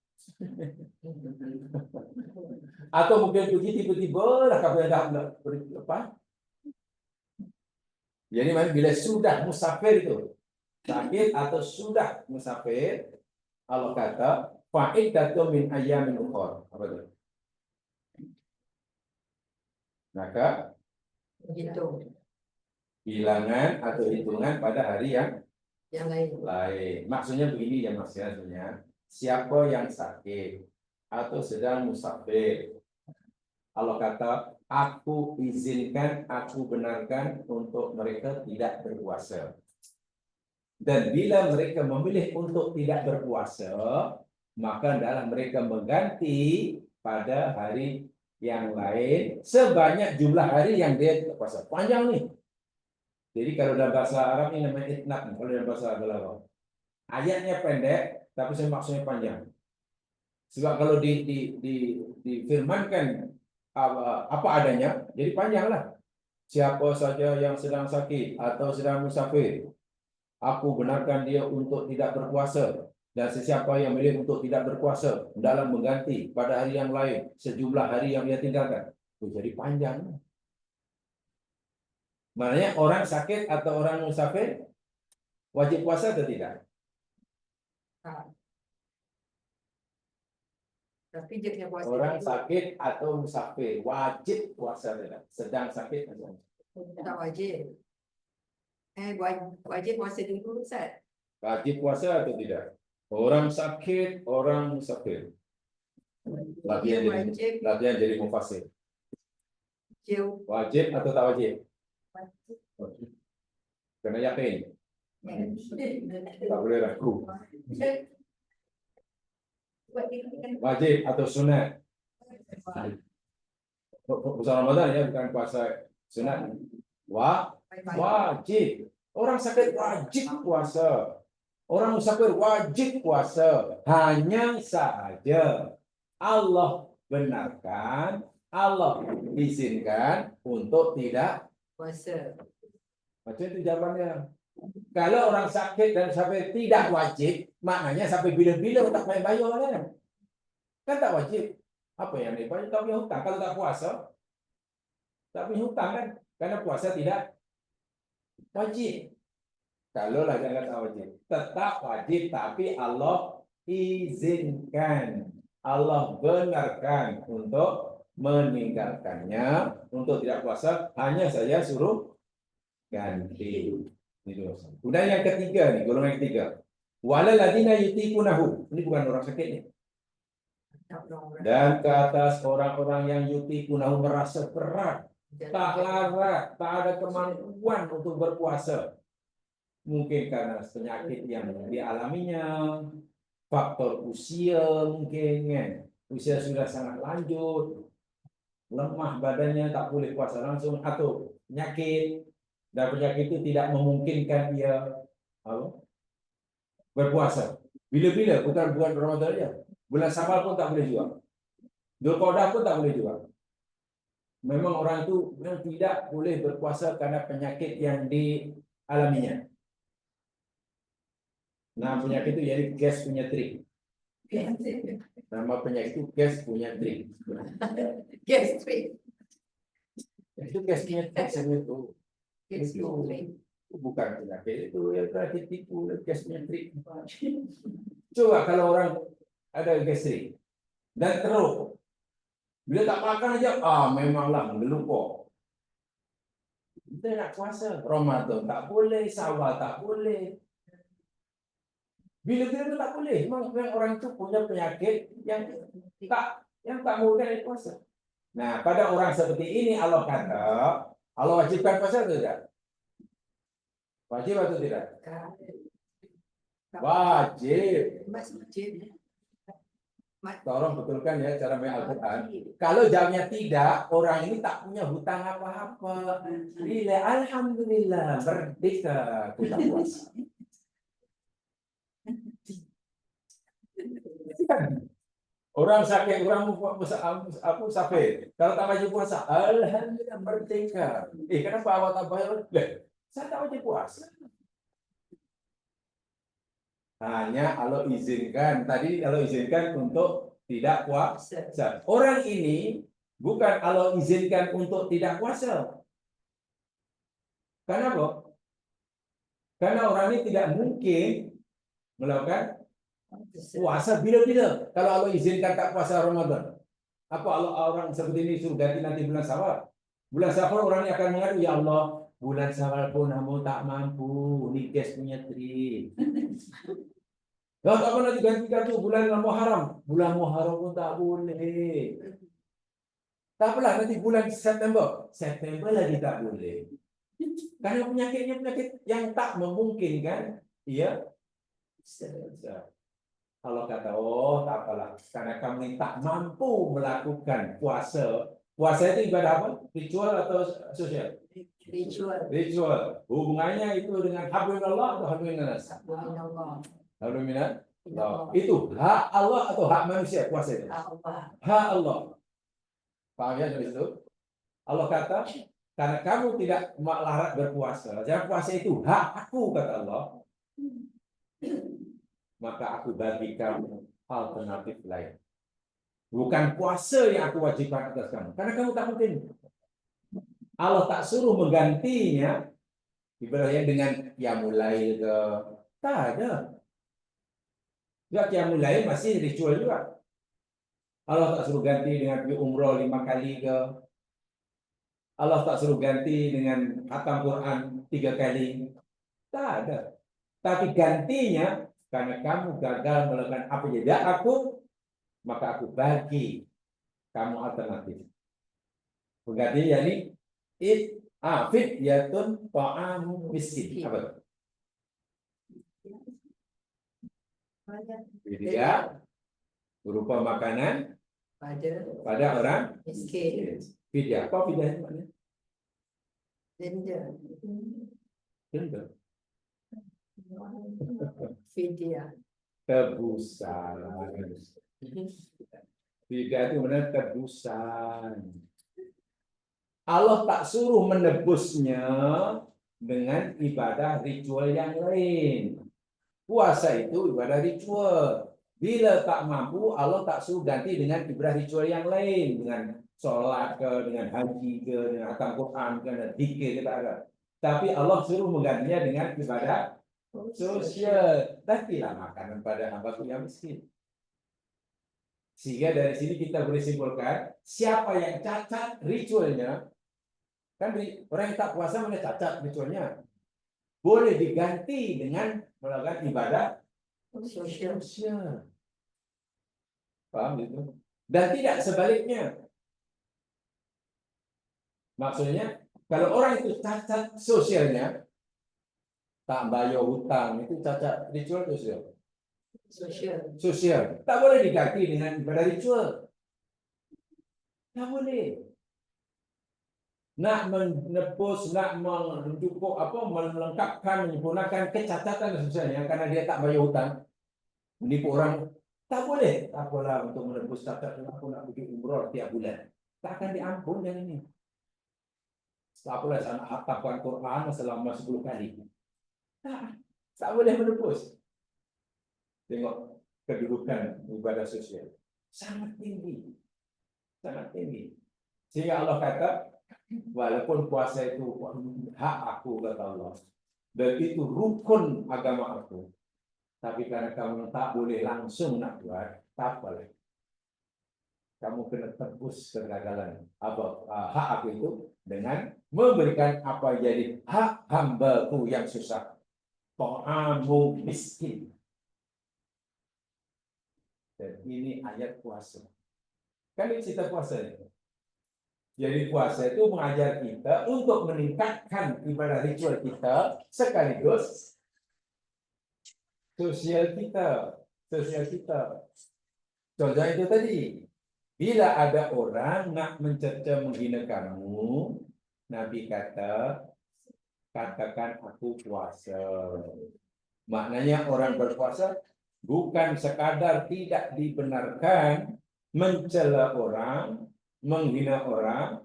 Atau mungkin pergi tiba-tiba lah kapal dah pergi lepas. Jadi bila sudah musafir itu sakit atau sudah musafir, Allah kata fa'iddatun min ayyamin ukhra. Apa itu? Maka bilangan atau hitungan pada hari yang lain. Maksudnya begini ya maksudnya, siapa yang sakit atau sedang musafir, Allah kata, aku izinkan, aku benarkan untuk mereka tidak berpuasa. Dan bila mereka memilih untuk tidak berpuasa, maka adalah mereka mengganti pada hari yang lain sebanyak jumlah hari yang dia puasa. Panjang nih. Jadi kalau dalam bahasa Arab ini namanya itnab, kalau dalam bahasa Arab. Ayatnya pendek, tapi saya maksudnya panjang. Sebab kalau difirmankan apa adanya, jadi panjang lah. Siapa saja yang sedang sakit atau sedang musafir, aku benarkan dia untuk tidak berpuasa. Dan sesiapa yang milih untuk tidak berpuasa dalam mengganti pada hari yang lain sejumlah hari yang dia tinggalkan. Jadi panjang. Maknanya orang sakit atau orang musafir wajib puasa atau tidak? Tapi dia kena puasa Orang dulu. sakit atau musafir wajib puasa tidak? Sedang sakit atau Tak wajib. Wajib puasa dulu, Ustaz. wajib puasa atau tidak? Orang sakit, orang musafir. Dia Latihan jadi mufasir. wajib. Wajib atau tak wajib? Wajib. Kena yakin. Tak boleh ragu. Wajib atau sunat? Puasa Ramadan ya, bukan puasa sunat. Wajib. Orang sakit wajib puasa. Orang musafir wajib puasa. Hanya saja Allah benarkan, Allah izinkan untuk tidak Puasa. macam itu jawabannya. Kalau orang sakit dan sampai tidak wajib, maknanya sampai bila-bila tak payah bayar kan? Kan tak wajib. Apa yang dibayar? Tak punya hutang. Kalau tak puasa, tak punya hutang kan? Karena puasa tidak wajib. Kalau lah jangan tak wajib, tetap wajib, tapi Allah izinkan, Allah benarkan untuk meninggalkannya, untuk tidak puasa, hanya saja suruh ganti. Kemudian yang ketiga nih, golongan ketiga, walal ladina yutiqunahu. Ini bukan orang sakit nih. Dan ke atas orang-orang yang yutiqunahu merasa berat, tak larat, tak ada kemampuan untuk berpuasa. Mungkin karena penyakit yang dialaminya, faktor usia mungkin kan, usia sudah sangat lanjut, lemah badannya, tak boleh puasa langsung, atau penyakit, dan penyakit itu tidak memungkinkan dia berpuasa. Bila-bila, bukan Ramadan aja, bulan Syawal pun tak boleh juga, Dzulqa'dah pun tak boleh juga. Memang orang itu tidak boleh berpuasa karena penyakit yang dialaminya. Nah, penyakit itu jadi gas punya trik. Nama penyakit itu gas punya trik. Gastrik. Itu gas punya trik itu. Itu bukan penyakit itu yang berarti tipu gas punya trik. Coba kalau orang ada gastrik dan teruk, bila tak makan aja, memanglah ngelupa. Kita nak puasa Ramadan tak boleh, Syawal tak boleh. Bila-bila itu tak boleh. Memang orang itu punya penyakit yang tak mungkin puasa. Nah, pada orang seperti ini Allah kata, Allah wajibkan puasa atau tidak? Wajib atau tidak? Wajib. Tolong betulkan ya cara main Al-Quran. Kalau jawabnya tidak, orang ini tak punya hutang apa-apa. Alhamdulillah, merdeka kita puasa. Orang sakit, orang aku sakit. Kalau tak wajib puasa, alhamdulillah merdeka. Kenapa awak tak bayar? Saya tak wajib puasa. Hanya Allah izinkan. Tadi Allah izinkan untuk tidak puasa. Orang ini bukan Allah izinkan untuk tidak puasa. Kenapa? Karena orang ini tidak mungkin melakukan puasa bila-bila. Kalau Allah izinkan tak puasa Ramadan, apa orang seperti ini suruh ganti nanti bulan Syawal? Bulan Syawal orang ini akan mengadu, ya Allah, bulan Syawal pun kamu tak mampu, ini gas punya trik. Kalau tak pernah digantikan tuh bulan Muharram, bulan Muharram pun tak boleh. Tak apalah nanti bulan September lagi tak boleh. Karena penyakitnya penyakit yang tak memungkinkan, iya. Allah kata, tak apalah, karena kamu tak mampu melakukan puasa. Puasa itu ibadah apa? Ritual atau sosial? Ritual. Ritual. Hubungannya itu dengan hablullah atau hablulnas? Subhanallah. Hablullah. Itu hak Allah atau hak manusia kuasa itu? Allah. Hak Allah. Paham ya dari situ? Allah kata, karena kamu tidak larat berpuasa, jangan puasa itu hak aku, kata Allah. Maka aku bagi kamu alternatif lain. Bukan puasa yang aku wajibkan atas kamu. Karena kamu tak mungkin. Allah tak suruh menggantinya ibaratnya dengan qiyamul lail ke. Tak ada. Juga qiyamul lail masih ritual juga. Allah tak suruh ganti dengan pergi umrah 5 kali ke. Allah tak suruh ganti dengan khatam Quran 3 kali. Tak ada. Tapi gantinya karena kamu gagal melakukan apa yang tidak aku, maka aku bagi kamu alternatif. Berarti yakni fidyatun ta'amu miskin. Apa itu? Fidyah berupa makanan pada orang miskin. Fidyah. Apa fidyah itu maknanya? Denda. Denda. Fidyah. Tebusan. Fidyah itu benar tebusan. Allah tak suruh menebusnya dengan ibadah ritual yang lain. Puasa itu ibadah ritual. Bila tak mampu, Allah tak suruh ganti dengan ibadah ritual yang lain, dengan sholat ke, dengan haji ke, dengan khatam Quran ke, dengan zikir ke, tak ada. Tapi Allah suruh menggantinya dengan ibadah sosial. Gantilah makanan pada hambaku yang miskin. Sehingga dari sini kita boleh simpulkan, siapa yang cacat ritualnya, kan orang yang tak puasa mana cacat ritualnya, boleh diganti dengan melakukan ibadah sosial. Paham itu? Dan tidak sebaliknya. Maksudnya, kalau orang itu cacat sosialnya, tak bayar hutang, itu cacat ritual sosial. Sosial. Tak boleh diganti dengan ibadah ritual. Tak boleh. Nak menebus, nak mencukup melengkapkan, menyempurnakan kecacatan sosialnya karena dia tak bayar hutang, menipu orang, tak boleh. Tak apalah untuk menebus cacat, aku nak pergi umrah tiap bulan. Tak akan diampun yang ini. Tak apalah saya nak hafalkan Quran selama 10 kali. Tak boleh menebus. Tengok kedudukan ibadah sosial. Sangat tinggi. Sangat tinggi. Sehingga Allah kata, walaupun puasa itu hak aku, kata Allah, dan itu rukun agama aku, tapi karena kamu tak boleh langsung nak buat, tak boleh. Kamu kena tebus kegagalan hak aku itu dengan memberikan apa jadi hak hambaku yang susah. Ta'amu miskin. Dan ini ayat puasa. Kan ini cerita puasa ini. Jadi puasa itu mengajar kita untuk meningkatkan ibadah ritual kita sekaligus sosial kita. Contoh itu tadi, bila ada orang nak mencerca menghina kamu, Nabi kata, katakan aku puasa. Maknanya orang berpuasa bukan sekadar tidak dibenarkan mencela orang, menghina orang,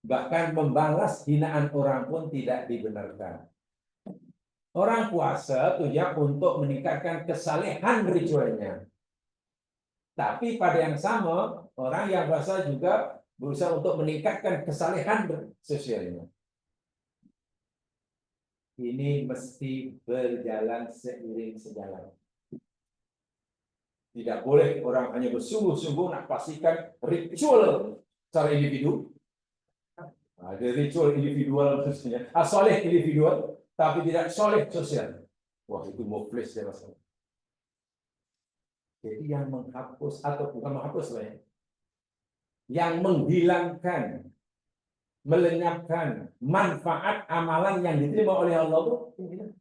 bahkan membalas hinaan orang pun tidak dibenarkan. Orang puasa tujuan untuk meningkatkan kesalehan ritualnya. Tapi pada yang sama, orang yang puasa juga berusaha untuk meningkatkan kesalehan sosialnya. Ini mesti berjalan seiring sejalan. Tidak boleh orang hanya bersungguh-sungguh nak pastikan ritual secara individu. Ada ritual individual khususnya, soleh individual, tapi tidak soleh sosial. Wah, itu muflis ya Mas. Jadi yang menghapus atau bukan menghapus lah ya, yang menghilangkan, melenyapkan manfaat amalan yang diterima oleh Allah itu.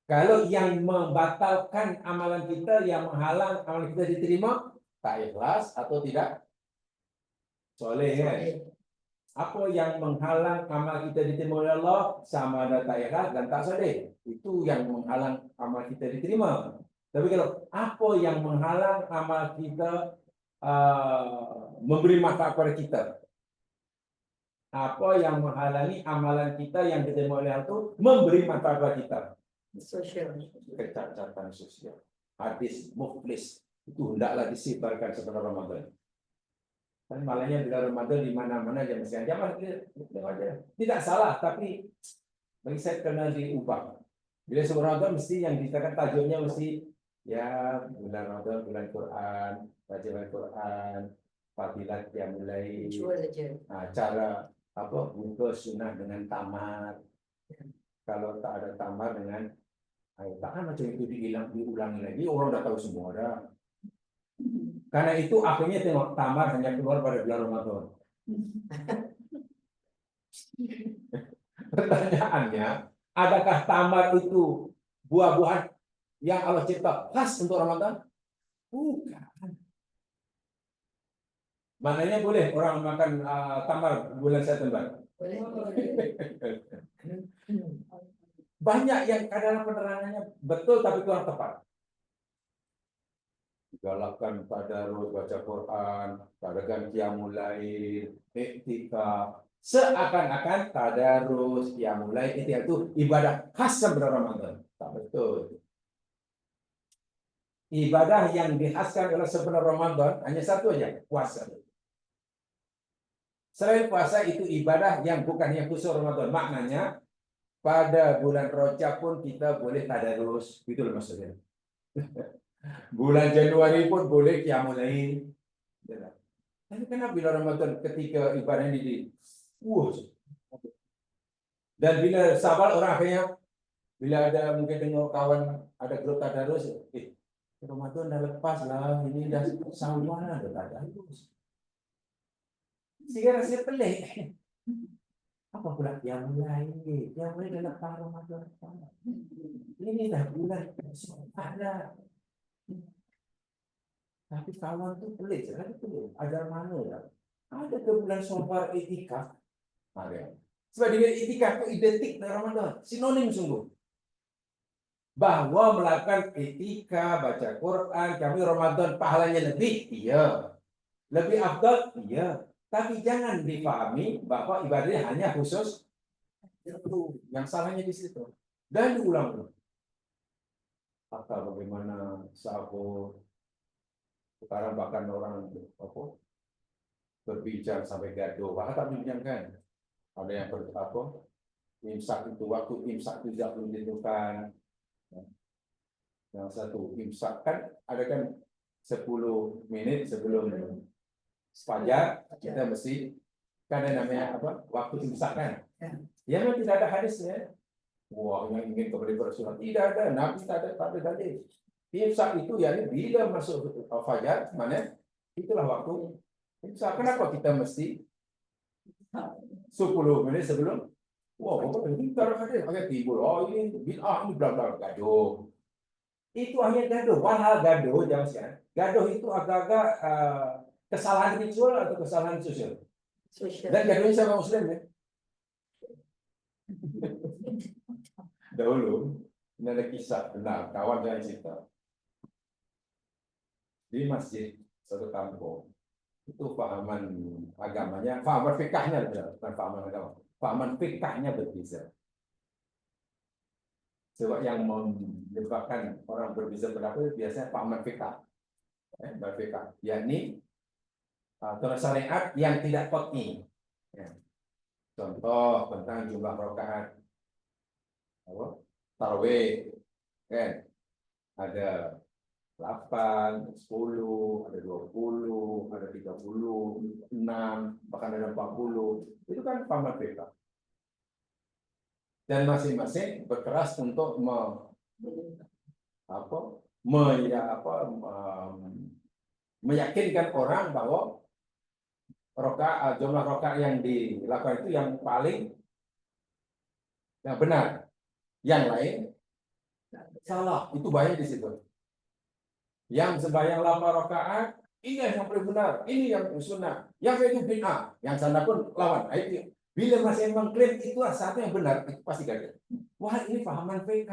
Kalau yang membatalkan amalan kita, yang menghalang amalan kita diterima, tak ikhlas atau tidak soleh kan? Apa yang menghalang amal kita diterima oleh Allah sama ada tak ikhlas dan tak sedih. Itu yang menghalang amal kita diterima. Tapi kalau apa yang menghalang amal kita memberi manfaat kepada kita? Apa yang menghalangi amalan kita yang diterima oleh Allah itu memberi manfaat kepada kita? Sosial. Kecacatan sosial. Hadis muflis itu hendaklah disebarkan setelah Ramadan. Kan malahnya di Ramadan di mana-mana aja mesti aja. Tidak salah, tapi bagi saya kena diubah. Bila sebelum Ramadan mesti yang dikatakan tajuknya mesti ya bulan Ramadan, bulan Quran, baca Quran, fadilat yang mulai cara apa buka sunnah dengan tamar. Kalau tak ada tamar dengan takkan macam itu diulangi lagi, orang dah tahu semua dah. Karena itu akhirnya tengok tamar hanya keluar pada bulan Ramadan. Pertanyaannya, adakah tamar itu buah-buahan yang Allah cipta khas untuk Ramadan? Bukan. Maknanya boleh orang makan tamar bulan September? Boleh. Banyak yang kadang penerangannya betul tapi kurang tepat. Galakkan tadarus, baca Quran, kadakan qiyamul lail, iktikaf. Seakan-akan tadarus, qiyamul lail, iktikaf itu ibadah khas sebenarnya Ramadan. Tak betul. Ibadah yang dikhaskan oleh sebenarnya Ramadan hanya satu aja, puasa. Selain puasa itu ibadah yang bukan yang khusus Ramadan. Maknanya pada bulan Rajab pun kita boleh tadarus, gitu loh maksudnya. Bulan Januari pun boleh qiyamul lail. Tapi kenapa bila Ramadan ketika ibadah ini dan bila sabar orang akhirnya bila ada mungkin tengok kawan ada grup tadarus, Ramadan dah lepas lah, ini dah Syawal dah tadarus. Sehingga rasa pelik. Apa pula qiyamul lail? Qiyamul lail dah lepas Ramadan. Ini dah bulan ada. Tapi kawan tu pelik, ajar mana lah? Ada ke bulan Syawal iktikaf? Ada. Sebab dia iktikaf itu identik dengan Ramadan, sinonim sungguh. Bahwa melakukan iktikaf, baca Quran, kami Ramadan pahalanya lebih, iya. Lebih afdal, iya. Tapi jangan dipahami bahwa ibadahnya hanya khusus itu. Yang salahnya di situ. Dan diulang-ulang. Atau bagaimana sahur. Sekarang bahkan orang berbincang sampai gaduh. Bahkan tak membincangkan. Ada yang imsak itu waktu imsak itu tidak belum ditentukan. Yang satu imsak kan ada kan 10 menit sebelum fajar kita mesti kan ada namanya waktu imsak kan. Ya memang tidak ada hadisnya. Wah, yang ingin kembali bersurat tidak ada. Nabi tak ada tadi. Imsak itu yakni bila masuk fajar, mana itulah waktu imsak. Kenapa kita mesti 10 menit sebelum? Wah, ini taruh ada timbul. Oh, ini bid'ah, ini bla bla gaduh. Itu hanya gaduh. Walhal gaduh, jangan sian. Gaduh itu agak-agak kesalahan ritual atau kesalahan sosial. Dan gaduhnya sama Muslim ya. Dahulu, ini ada kisah benar kawan saya cerita. Di masjid satu kampung itu pahaman agamanya, pahaman fikahnya bukan pahaman agama, pahaman fikahnya berbeza. Sebab yang menyebabkan orang berbeza pendapat biasanya pahaman fikah, berfikah, yakni aturan syariat yang tidak qat'i. Contoh tentang jumlah rakaat tarawih, kan ada 8, 10, ada 20, ada 36, bahkan ada 40. Itu kan pahaman fikah. Dan masing-masing berkeras untuk meyakinkan orang bahwa jumlah rakaat yang dilakukan itu yang paling yang benar. Yang lain salah. Itu banyak di situ. Yang sembahyang 8 rakaat Ini yang paling benar, ini yang sunnah, yang itu bid'ah, yang sana pun lawan. Itu bila masih mengklaim itu satu yang benar, itu pasti gagal. Wah, ini pahaman PK.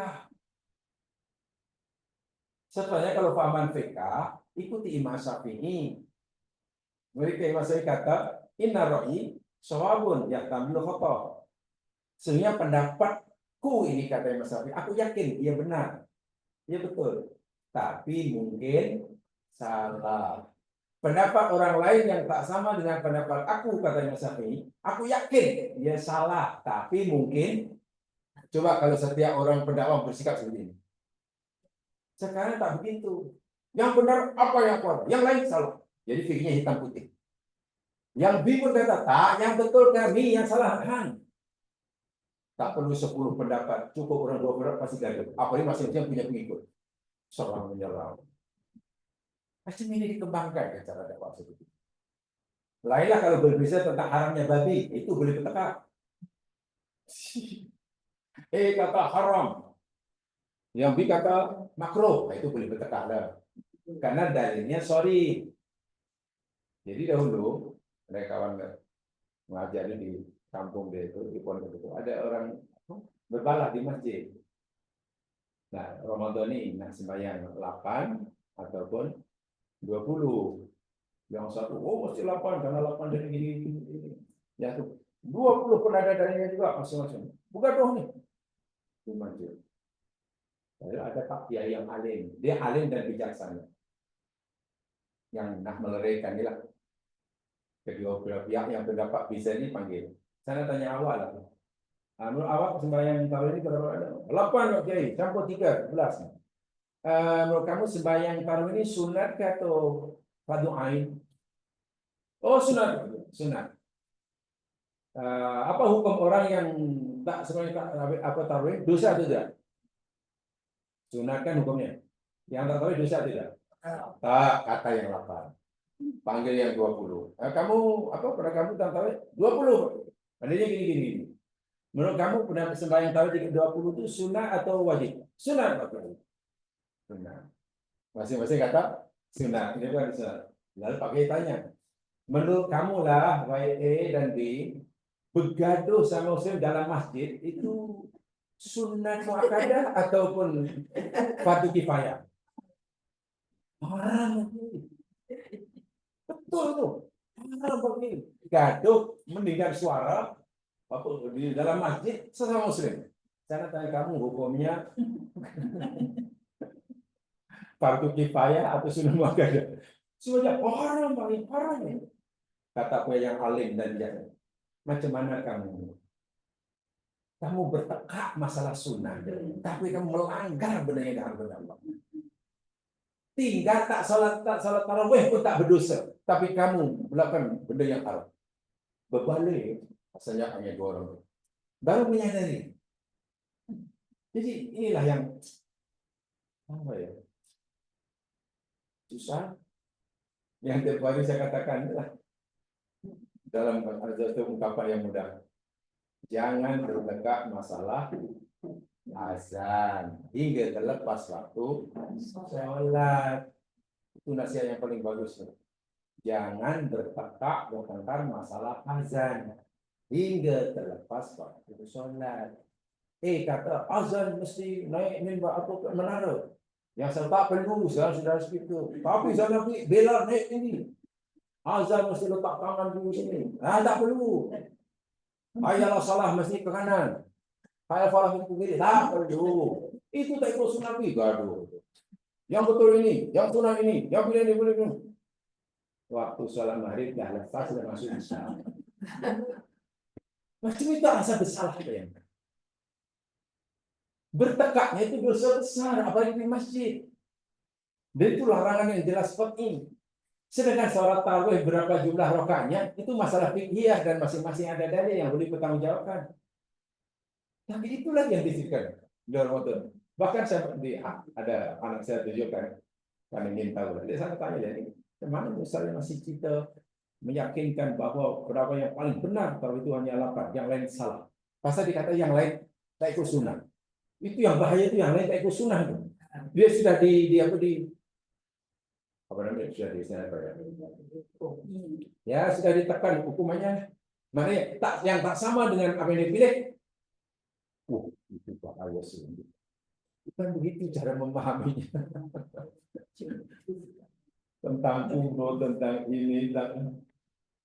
Setelahnya kalau pahaman PK, ikuti Imam Syafi'i. Mereka Imam Syafi'i kata, inna ra'i shawabun ya tamlu khotoh. Sehingga pendapatku ini kata Imam Syafi'i, aku yakin ia benar. Iya betul. Tapi mungkin salah. Pendapat orang lain yang tak sama dengan pendapat aku, kata Imam Syafi'i, aku yakin dia salah. Tapi mungkin, coba kalau setiap orang pendakwah bersikap seperti ini. Sekarang tak begitu. Yang benar apa yang kuat, yang lain salah. Jadi fikirnya hitam putih. Yang bingung kata tak, yang betul kami, yang salah kan. Tak perlu 10 pendapat, cukup orang 2 pendapat pasti gagal. Apalagi masing-masing punya pengikut. Serang menyerang. Macam ini dikembangkan cara dakwah seperti itu. Lainlah kalau berbicara tentang haramnya babi, itu boleh bertekak. Kata haram, yang B kata makruh, itu boleh bertekak lah. Karena dalilnya sorry. Jadi dahulu ada kawan mengajar di kampung dia itu di pondok itu ada orang berbalah di masjid. Nah Ramadan ini nak sembahyang 8 ataupun 20. Yang satu mesti 8 karena 8 dari gini. Ya tuh 20 pun ada darinya juga masing-masing. Bukan doh nih di masjid. Ada tak kiai yang alim, dia alim dan bijaksana. Yang nak melerikan inilah kedua belah pihak yang pendapat bisa dipanggil. Saya tanya awal lah. Menurut awak sembahyang tahun ini berapa ada? 8 Pak Kiai, campur 13. Menurut kamu sembahyang tahun ini sunat ke atau fardu ain? Oh sunat, sunat. Apa hukum orang yang tak sembahyang apa tarawih dosa atau tidak? Sunat kan hukumnya. Yang tak tarawih dosa tidak? Tak, kata yang 8. Panggil yang 20. Kamu apa pada kamu tak tarawih 20. Adanya gini. Menurut kamu pernah sembahyang tarawih 20 itu sunat atau wajib? Sunat, Pak. Sunat. Masing-masing kata sunat. Ini bukan sunat. Lalu Pak Kiai tanya, menurut kamu lah, baik A dan B, bergaduh sama Muslim dalam masjid itu sunat muakkadah ataupun fardu kifayah? Orang betul tuh. Orang begini gaduh mendengar suara apa di dalam masjid sesama Muslim. Saya tanya kamu hukumnya fardu kifayah atau sunat muakkadah? Semuanya orang paling parah ya. Kata gue yang alim dan jangan. Macam mana kamu? Kamu bertekak masalah sunnah, tapi kamu melanggar benar yang diharapkan Allah. Tinggal tak salat tarawih pun tak berdosa, tapi kamu melakukan benda yang haram. Berbalik, asalnya hanya 2 orang. Baru menyadari. Jadi inilah yang apa ya? Susah. Yang terbaru saya katakan adalah dalam satu ungkapan yang mudah. Jangan bertekak masalah azan hingga terlepas waktu sholat. Itu nasihat yang paling bagus. Jangan bertekak bertengkar masalah azan hingga terlepas waktu sholat. Kata azan mesti naik mimbar atau menara. Yang saya tak perlu, saya sudah segitu. Tapi saya nanti bela naik tinggi. Azan mesti letak tangan di sini. Tak perlu. Ayalah salah mesti ke kanan. Ayah salah ke kiri. Tak perlu. Itu tak ikut sunnah gaduh. Yang betul ini, yang sunnah ini, yang pilih ini, boleh ini. Waktu sholat maghrib dah lepas sudah masuk isya. Macam itu rasa bersalah ya. Bertekaknya itu dosa besar, apalagi di masjid. Dan itu larangan yang jelas seperti ini. Sedangkan sholat tarawih berapa jumlah rakaatnya itu masalah fikih dan masing-masing ada dalil yang boleh bertanggungjawabkan. Tapi itulah yang disebutkan di Ramadan. Bahkan saya ada anak saya tunjukkan karena ingin tahu. Dia saya tanya dia, mana misalnya masih kita meyakinkan bahwa berapa yang paling benar kalau itu hanya 8, yang lain salah. Pasal dikata yang lain tak ikut sunnah. Itu yang bahaya itu yang lain tak ikut sunnah itu. Dia sudah di apa namanya sudah ya sudah ditekan hukumannya. Makanya yang tak sama dengan apa yang dipilih. Itu bahaya sih. Bukan begitu cara memahaminya tentang umroh, tentang ini, tentang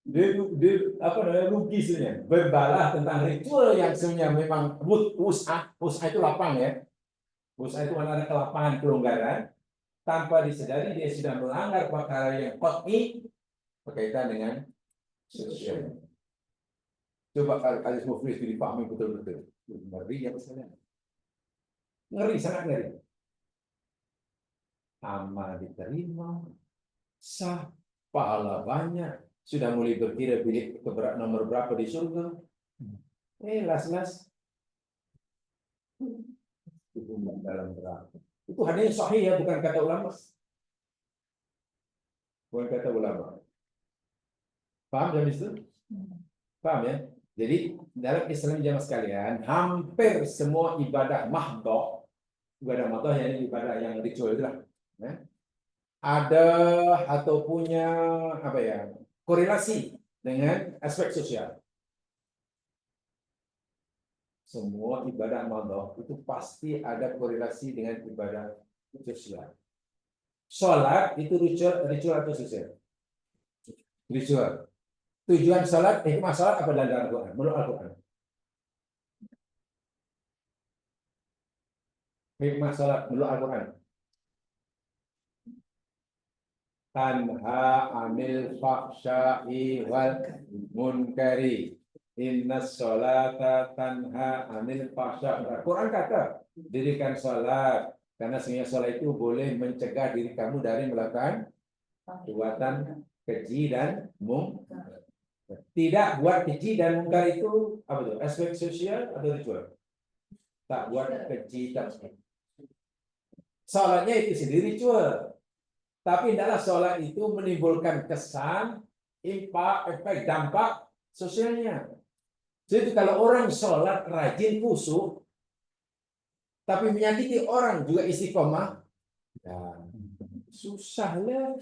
dia apa namanya rugi sebenarnya. Berbalah tentang ritual yang sebenarnya memang wus'ah itu lapang ya. Wus'ah itu mana ada kelapangan, kelonggaran. Tanpa disadari dia sudah melanggar perkara yang qat'i berkaitan dengan sosial. Coba hadis muflis itu dipahami betul-betul. Ngeri ya misalnya. Ngeri, sangat ngeri. Amal diterima, sah, pahala banyak, sudah mulai berkira bilik nomor berapa di surga. Las-las hukuman dalam neraka. Itu hadis sahih ya, bukan kata ulama. Bukan kata ulama. Paham dari itu? Paham ya? Jadi dalam Islam jamaah sekalian, hampir semua ibadah mahdoh, yang ibadah yang ritual itu lah, ya, ada atau punya apa ya korelasi dengan aspek sosial. Semua ibadah mahdoh itu pasti ada korelasi dengan ibadah sosial. Sholat itu ritual atau sosial? Ritual. Tujuan sholat, hikmah sholat apa dalam Al-Quran? Menurut Al-Quran. Hikmah sholat menurut Al-Quran. Tanha anil fahsya'i wal munkari. Inna sholata tanha anil fahsya'i. Al-Quran kata, dirikan sholat. Karena sebenarnya sholat itu boleh mencegah diri kamu dari melakukan perbuatan keji dan mungkar. Tidak buat keji dan mungkar itu apa itu? Aspek sosial atau ritual? Tak buat keji, tak. Salatnya itu sendiri ritual. Tapi tidaklah sholat itu menimbulkan kesan, efek, dampak sosialnya. Jadi kalau orang sholat rajin khusyuk, tapi menyakiti orang juga istiqomah, ya, susah lah.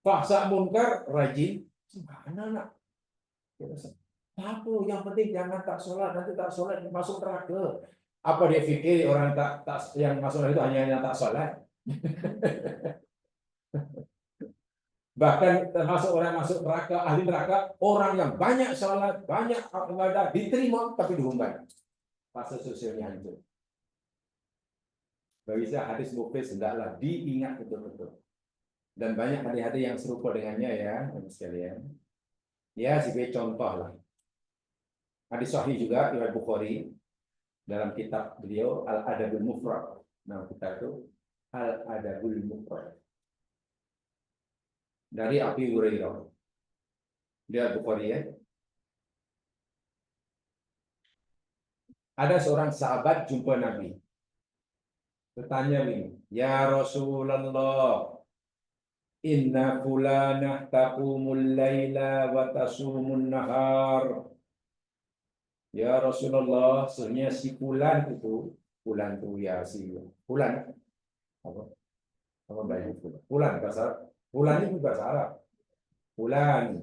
Fahsya munkar rajin, mana nak? Apa yang penting jangan tak sholat, nanti tak sholat masuk neraka. Apa dia pikir orang tak yang masuk itu hanya tak sholat? Bahkan termasuk orang masuk neraka, ahli neraka, orang yang banyak sholat, banyak ibadah diterima tapi diumbar. Fase sosialnya hancur. Bagi saya hadis muflis hendaklah diingat betul-betul. Dan banyak hadis-hadis yang serupa dengannya ya, teman sekalian. Ya, sebagai contoh lah. Hadis sahih juga riwayat Bukhari dalam kitab beliau Al-Adabul Mufrad. Nah, kita itu Al-Adabul Mufrad. Dari Abi Hurairah. Dia Bukhari ya. Ada seorang sahabat jumpa Nabi. Bertanya ini, "Ya Rasulullah, inna fulanah taqumul laila wa tasumun nahar." Ya Rasulullah, sebenarnya si fulan itu ya si fulan apa banyak fulan. Fulan bahasa fulan itu bahasa Arab. Fulan.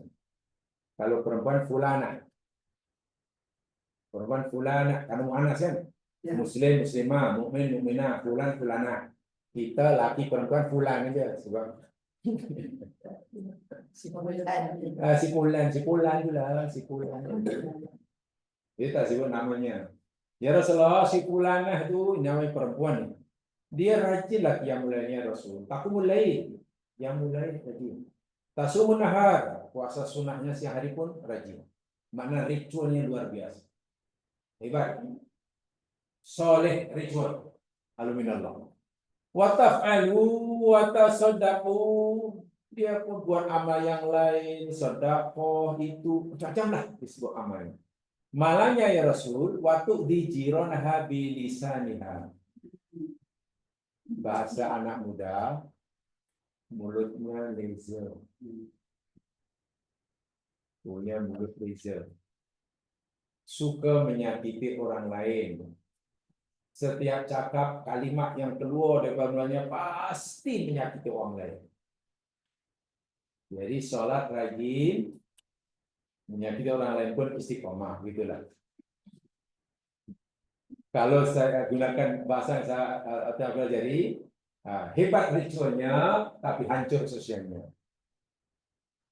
Kalau perempuan fulana. Perempuan fulana, karena muannas kan? Ya. Muslim, muslimah, mukmin, mukminah, fulan, fulana. Kita laki perempuan fulan aja sebab si fulan kita sebut namanya. Ya Rasulullah, si fulanah itu namanya perempuan. Dia rajin lah yang mulainya Rasul. Aku mulai yang mulai rajin. Tasumun nahar, puasa sunnahnya siang hari pun rajin. Makna ritualnya luar biasa. Hebat. Soleh ritual. Alhamdulillah. Wa taf'alu wa tasaddaqu. Dia pun buat amal yang lain, sedekah itu macam-macam lah disebut amalnya. Malahnya ya Rasul, waktu di jironha bilisaniha. Bahasa anak muda, mulutnya laser. Punya mulut laser. Suka menyakiti orang lain. Setiap cakap kalimat yang keluar dari mulanya pasti menyakiti orang lain. Jadi sholat rajin, menyakiti orang lain pun istiqomah, gitulah. Kalau saya gunakan bahasa yang saya pelajari, hebat ritualnya, tapi hancur sosialnya.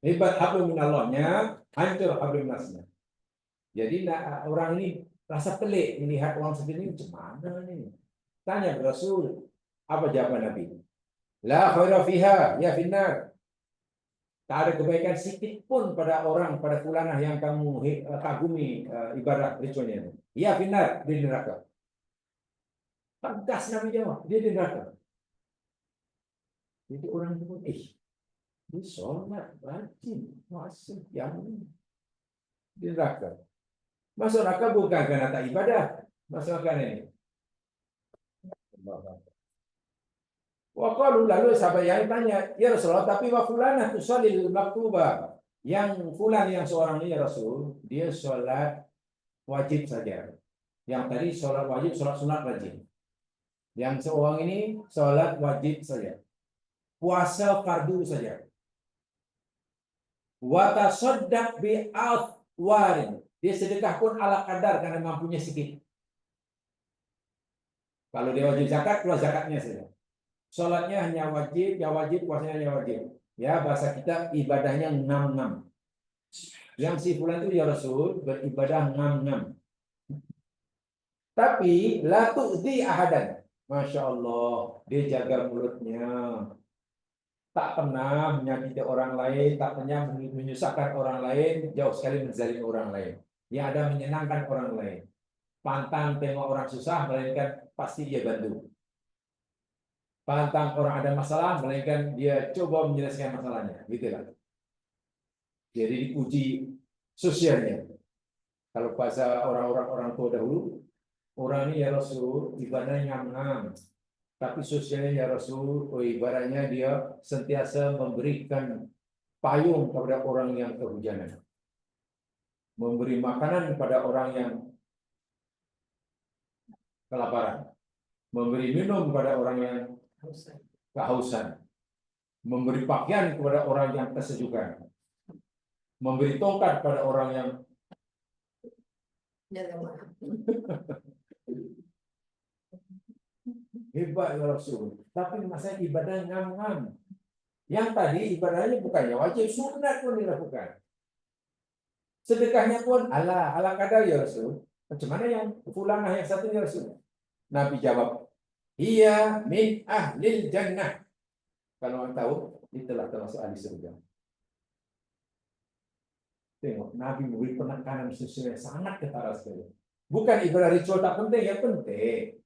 Hebat hablum minallahnya, hancur hablum minasnya. Jadi orang ini rasa pelik melihat orang seperti ini, macam mana nih? Tanya Rasul, apa jawaban Nabi? La khaira fiha, ya finnar. Tak ada kebaikan sedikit pun pada orang, pada fulanah yang kamu kagumi ibadah ritualnya. Ya finnar, di neraka. Tegas Nabi jawab, dia di neraka. Jadi orang itu, dia sholat rajin, masih yang di neraka. Masuk neraka bukan karena tak ibadah, masuk neraka ini. Waqalu, lalu sahabat yang tanya, ya Rasulullah, tapi wa fulanah tusallil maktubah. Yang fulan yang seorang ini ya Rasul, dia sholat wajib saja. Yang tadi sholat wajib, sholat sunat rajin. Yang seorang ini sholat wajib saja. Puasa fardu saja. Wa tasaddaq bi warin. Dia sedekah pun ala kadar karena mampunya sedikit. Kalau dia wajib zakat, keluar zakatnya saja. Sholatnya hanya wajib, ya wajib, puasanya hanya wajib. Ya bahasa kita ibadahnya ngam-ngam. Yang si fulan itu ya Rasul beribadah ngam-ngam. Tapi la tu'zi ahadan. Masya Allah, dia jaga mulutnya. Tak pernah menyakiti orang lain, tak pernah menyusahkan orang lain, jauh sekali menzalimi orang lain. Yang ada menyenangkan orang lain. Pantang tengok orang susah, melainkan pasti dia bantu. Pantang orang ada masalah, melainkan dia coba menyelesaikan masalahnya, gitulah. Jadi dipuji sosialnya. Kalau bahasa orang tua dahulu, orang ini ya Rasul ibadahnya ngam-ngam, tapi sosialnya ya Rasul, ibadahnya dia sentiasa memberikan payung kepada orang yang kehujanan, memberi makanan kepada orang yang kelaparan, memberi minum kepada orang yang kehausan, memberi pakaian kepada orang yang kesejukan, memberi tongkat kepada orang yang hebat ya Rasul. Tapi masa ibadah ngam-ngam. Yang tadi ibadahnya bukannya wajib, sunat pun dilakukan. Sedekahnya pun ala kadar ya Rasul. Macam mana yang fulanah yang satu ya Rasul? Nabi jawab, iya min ahlil jannah. Kalau orang tahu, itulah termasuk ahli surga. Tengok, Nabi memberi penekanan sesuai sangat ketara sekali. Bukan ibadah ritual tak penting, yang penting.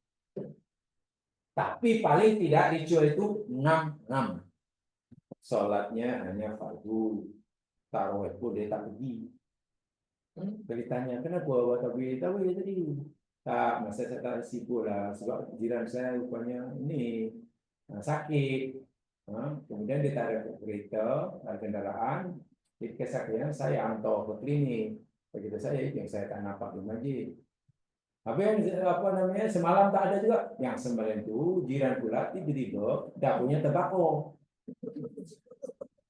Tapi paling tidak ritual itu ngam-ngam. Sholatnya hanya fardu. Tarawih pun dia tak pergi. Ditanya, kenapa buat tarawih tadi? Tak, masa saya tak sibuk lah. Sebab jiran saya rupanya ini sakit. Kemudian dia tak ada kereta, ada kendaraan. Ketika sakitnya saya hantar ke klinik. Begitu saya itu yang saya tak nampak di masjid. Habis yang semalam tak ada juga. Yang semalam itu jiran pula tiba-tiba dapurnya terbakar.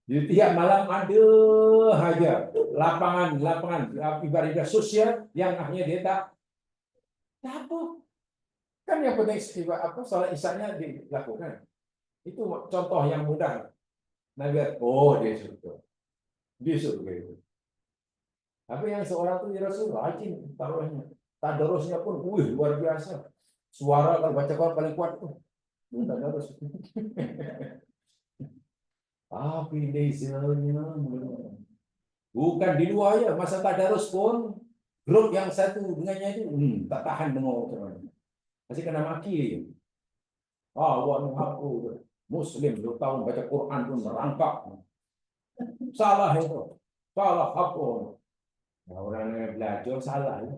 Jadi tiap malam ada aja lapangan ibadah sosial yang akhirnya dia tak apa. Kan yang penting sholat isya-nya dilakukan. Itu contoh yang mudah. Nabi dia suruh. Dia suruh gitu. Tapi yang seorang itu ya Rasul rajin taruhnya. Tadarusnya pun luar biasa. Suara kalau baca Quran paling kuat tuh. Tadarus. Tapi desanya bukan di luar ya, masa tadarus pun grup yang satu dengannya itu tak tahan dengar orang. Masih kena maki. Awak mengaku Muslim 2 tahun baca Quran pun merangkak. Salah itu. Salah apa? Nah, orang yang belajar salah ya.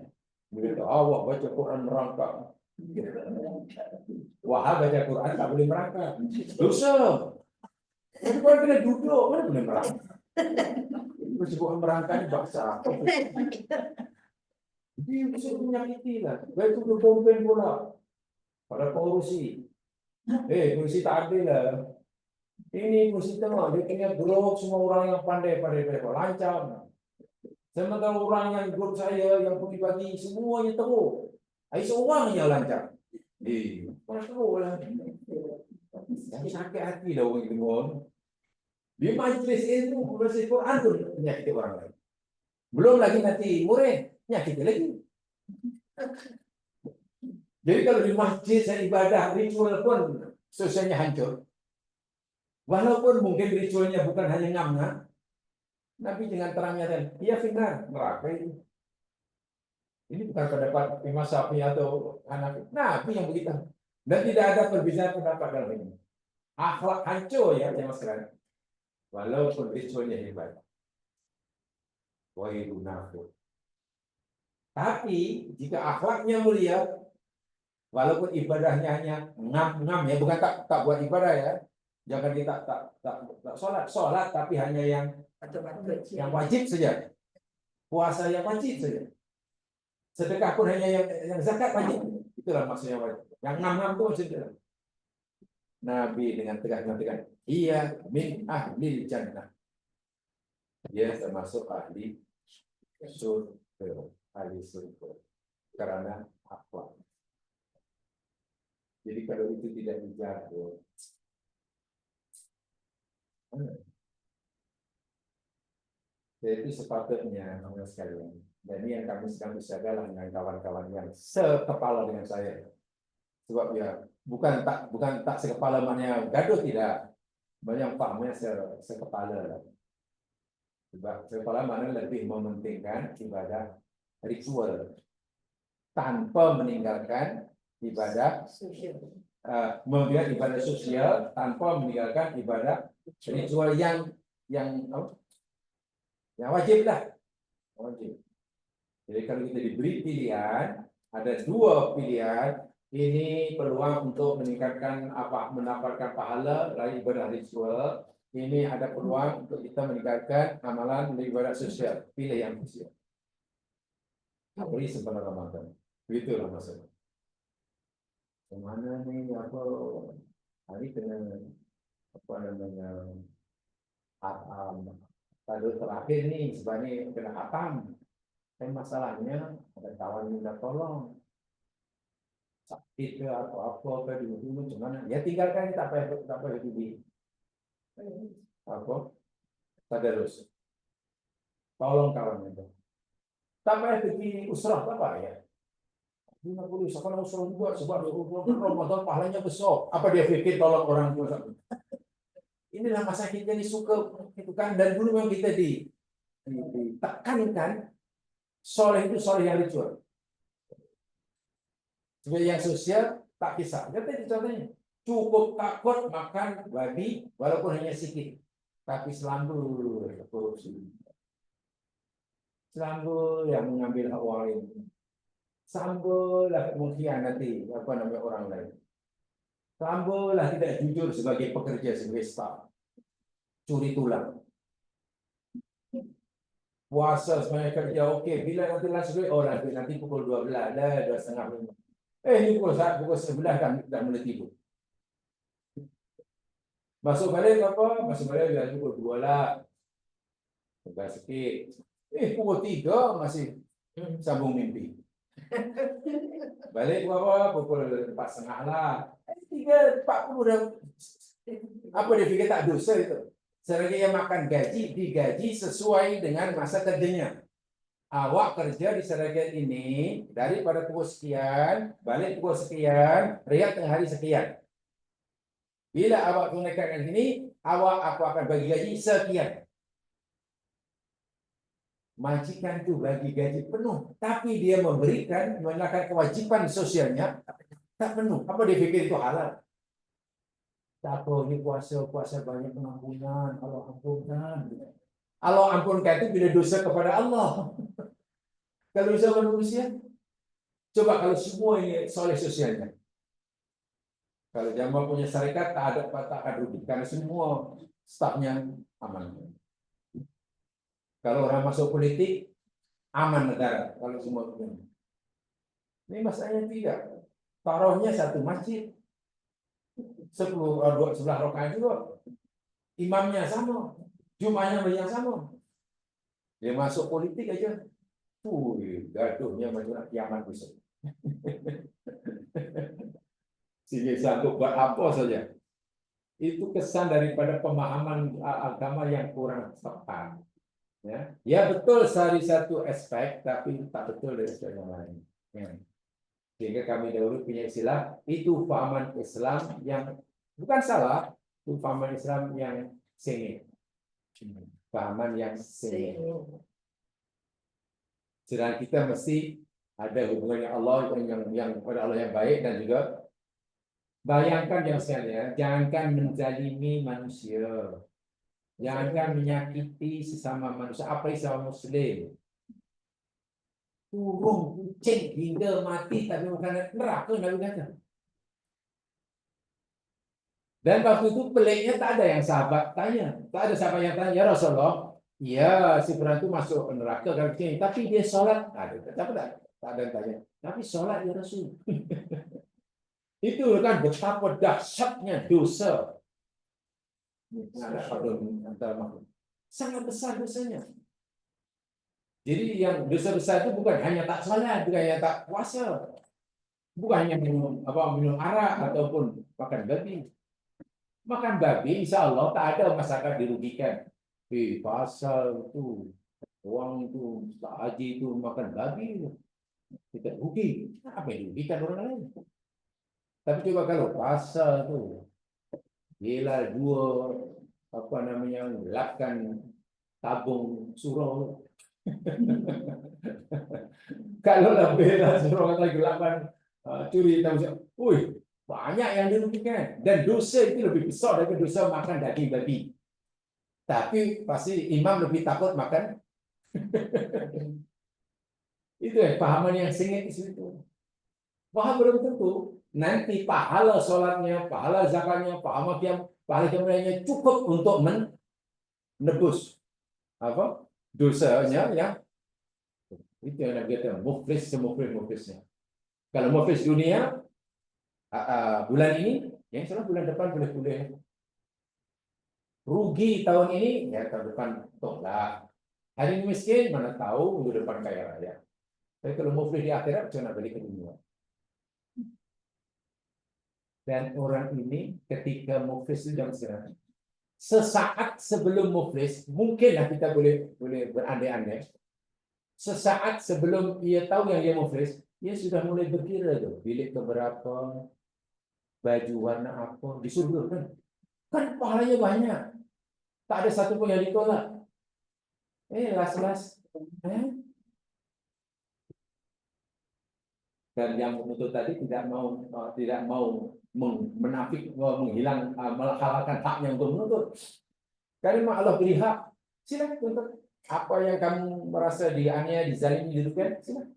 Begitu awak baca Quran merangkak. Wahab baca Quran tak boleh merangkak. Dosa. Tapi kalau kena duduk, mana boleh merangkak? Itu sebut merangkak ini bahasa. Dia bisa menyakiti lah. Baik itu berkomplain pula. pada pengurusi. Pengurusi tak adil lah. Ini pengurusi tengah, dia punya grup semua orang yang pandai, lancar. Sementara orang yang grup saya yang pagi-pagi semuanya teruk. Seorang yang lancar. Teruk lah. Yang sakit hati dah orang itu. Di majlis ilmu, majlis Quran pun menyakiti orang lain. Belum lagi nanti murid, nyakiti lagi. Jadi kalau di masjid saya ibadah, ritual pun sosialnya hancur. Walaupun mungkin ritualnya bukan hanya ngam-ngam, Nabi dengan terangnya dan iya benar neraka itu. Ini bukan pendapat Imam Syafi'i atau Hanafi. Nabi yang begitu. Dan tidak ada perbedaan pendapat dalam ini. Akhlak hancur ya jemaah sekalian. Walaupun ritualnya hebat. Wahai munafik. Tapi jika akhlaknya mulia, walaupun ibadahnya hanya ngam-ngam ya, bukan tak buat ibadah ya. Jangan kita tak sholat tapi hanya yang wajib saja. Puasa yang wajib saja. Sedekah pun hanya yang zakat wajib. Itulah maksudnya wajib. Yang ngam-ngam itu maksudnya. Nabi dengan tegas mengatakan, iya min ahli jannah. Dia termasuk ahli surga. Ahli surga. Karena akhlak. Jadi kalau itu tidak dijaga, jadi sepatutnya teman sekalian. Dan ini yang kami sedang bersaudara dengan kawan-kawan yang sekepala dengan saya. Sebab ya bukan tak sekepala mana gaduh tidak, banyak pahamnya sekepala. Sebab sekepala mana lebih mementingkan ibadah ritual tanpa meninggalkan ibadah meninggalkan ibadah sosial tanpa meninggalkan ibadah ritual yang wajib lah. Wajib. Jadi kalau kita diberi pilihan, ada dua pilihan. Ini peluang untuk meningkatkan mendapatkan pahala dari ibadah ritual. Ini ada peluang untuk kita meningkatkan amalan dari ibadah sosial. Pilih yang sosial. Apalagi sebelum Ramadan. Begitulah maksudnya. Kemana nih hari kena tadi terakhir nih sebenarnya kena hatam. Dan masalahnya ada kawan minta tolong sakit ke atau apa ke dulu cuman ya tinggalkan tak payah di tadarus. Tolong kawan itu. Tak payah pergi usrah apa ya? 50 sekarang usrah juga sebab Ramadan pahalanya besar. Apa dia pikir tolong orang tua? Inilah masa kita disuka itu kan, dan dulu memang kita ditekankan soleh itu soleh yang ritual. Sebagai yang sosial tak kisah. Jadi contohnya cukup takut makan babi walaupun hanya sedikit, tapi selambul korupsi, selambul yang mengambil hak orang lain, selambul lah mengkhianati orang lain, selambul lah tidak jujur sebagai pekerja sebagai staf, curi tulang. Puasa semuanya kerja okey, bila nanti langsung nanti pukul 12 dah 2:30. Ini pukul 11 dah mulai tidur. Masuk balik masuk balik dah pukul 2 lah. Agak sikit. Pukul 3 masih sambung mimpi. Balik pukul 4:30 lah. 3:40 dah. Apa dia fikir tak dosa itu? Selagi ia makan gaji, digaji sesuai dengan masa kerjanya. Awak kerja di Seragen ini daripada pukul sekian, balik pukul sekian, rehat tengah hari sekian. Bila awak tunaikan ini, aku akan bagi gaji sekian. Majikan itu bagi gaji penuh, tapi dia memberikan melakukan kewajiban sosialnya tak penuh. Apa dia pikir itu halal? Tak apa, ini puasa banyak pengampunan. Allah ampunkan. Allah ampunkan itu bila dosa kepada Allah. Kalau dosa manusia, coba kalau semua ini soleh sosialnya. Kalau Jamal punya syarikat tak akan rugi karena semua stafnya aman. Kalau orang masuk politik aman negara kalau semua punya. Ini masalahnya tidak. taruhnya satu masjid, 11 rakaat juga, imamnya sama, jumahnya yang sama. Dia masuk politik aja, gaduhnya macam kiamat besok. Sehingga sanggup buat apa saja. Itu kesan daripada pemahaman agama yang kurang tepat. Ya betul dari satu aspek, tapi tak betul dari aspek yang lain. Ya. Sehingga kami dahulu punya istilah, itu pahaman Islam yang bukan salah, itu pahaman Islam yang sengit. Pahaman yang sengit. Sedangkan kita mesti ada hubungannya Allah yang pada Allah yang baik, dan juga bayangkan yang sekalian, jangankan menzalimi manusia, jangankan menyakiti sesama manusia, apalagi sesama muslim. Burung, kucing hingga mati tapi bukan neraka, Nabi kata. Dan waktu itu peliknya tak ada yang sahabat tanya, tak ada sahabat yang tanya, ya Rasulullah, iya si Fir'aun itu masuk neraka kalau kucing, tapi dia sholat. Tak ada yang tanya, tapi sholat ya Rasul. Itu kan betapa dahsyatnya dosa. Sangat besar dosanya. Jadi yang dosa besar itu bukan hanya tak salat, bukan hanya tak puasa, bukan hanya minum arak ataupun makan babi. Makan babi, insya Allah tak ada masyarakat dirugikan. Pasal itu, uang itu, haji itu makan babi, kita rugi. Apa yang dirugikan orang lain? Tapi coba kalau pasal itu, gila dua, gelapkan tabung surau. Kalau lebih suruh kata gelapan curi tahu, banyak yang dirugikan, dan dosa itu lebih besar daripada dosa makan daging babi. Tapi pasti imam lebih takut makan. Itu pahaman yang sengit di situ. Paham belum tentu nanti pahala sholatnya, pahala zakatnya, pahala kiamnya cukup untuk menebus dosanya yang itu yang Nabi kata muflis semuflisnya. Kalau muflis dunia bulan ini, yang salah bulan depan boleh rugi tahun ini, ya tahun depan tolak. Hari ini miskin, mana tahu minggu depan kaya raya. Tapi kalau muflis di akhirat, jangan balik ke dunia. Dan orang ini ketika muflis itu jam istirahat, sesaat sebelum muflis, mungkinlah kita boleh berandai-andai. Sesaat sebelum ia tahu yang dia muflis, dia sudah mulai berkira tuh, bilik keberapa, baju warna apa, di surga kan pahalanya banyak, tak ada satu pun yang ditolak. Las-las, dan yang menuntut tadi tidak mau menghalalkan haknya untuk menuntut. Karena Allah beri hak, silakan tuntut. Apa yang kamu merasa dianiaya, dizalimi, dirugikan, silakan.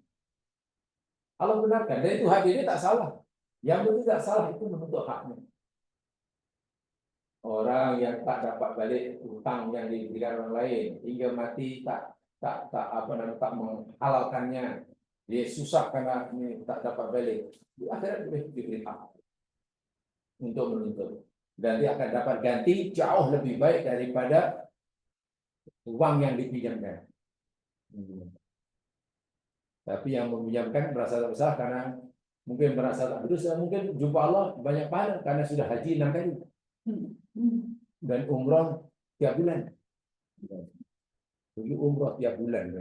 Allah benarkan, dan itu hak dia tak salah. Yang betul tak salah itu menuntut haknya. Orang yang tak dapat balik hutang yang diberikan orang lain hingga mati tak menghalalkannya, dia susah karena ini tak dapat balik, di akhirat boleh diberi hak untuk menuntut, dan dia akan dapat ganti jauh lebih baik daripada uang yang dipinjamkan. Tapi yang meminjamkan merasa tak besar karena mungkin merasa tak berdosa, mungkin jumpa Allah banyak pahala karena sudah haji 6 kali dan umrah tiap bulan. Jadi umrah tiap bulan.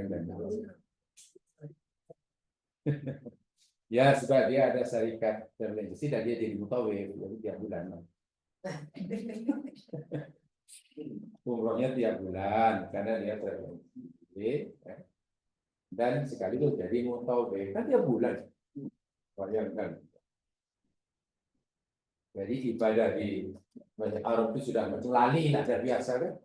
Ya, sebab dia ada syarikat terorganisasi dan dia jadi mutawif tiap bulan. Umrohnya tiap bulan karena dia terorganisasi. Dan sekaligus jadi mutawif kan tiap bulan. Bayangkan. Jadi ibadah di Masjid Haram itu sudah macam lali, tidak biasa kan?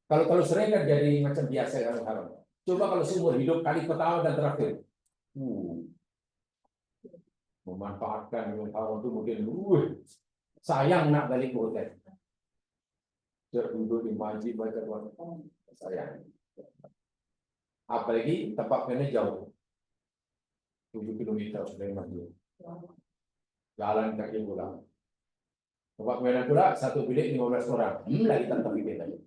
Kalau sering kan jadi macam biasa kalau haram. Coba kalau seumur hidup kali pertama dan terakhir, memanfaatkan yang haram itu mungkin, sayang nak balik ke hotel. Duduk di masjid baca Quran, sayang. Apalagi tempat kena jauh, 7 km dari masjid. jalan kaki pulang. Tempat mainan pula satu bilik 15 orang. Lagi tak bilik lagi.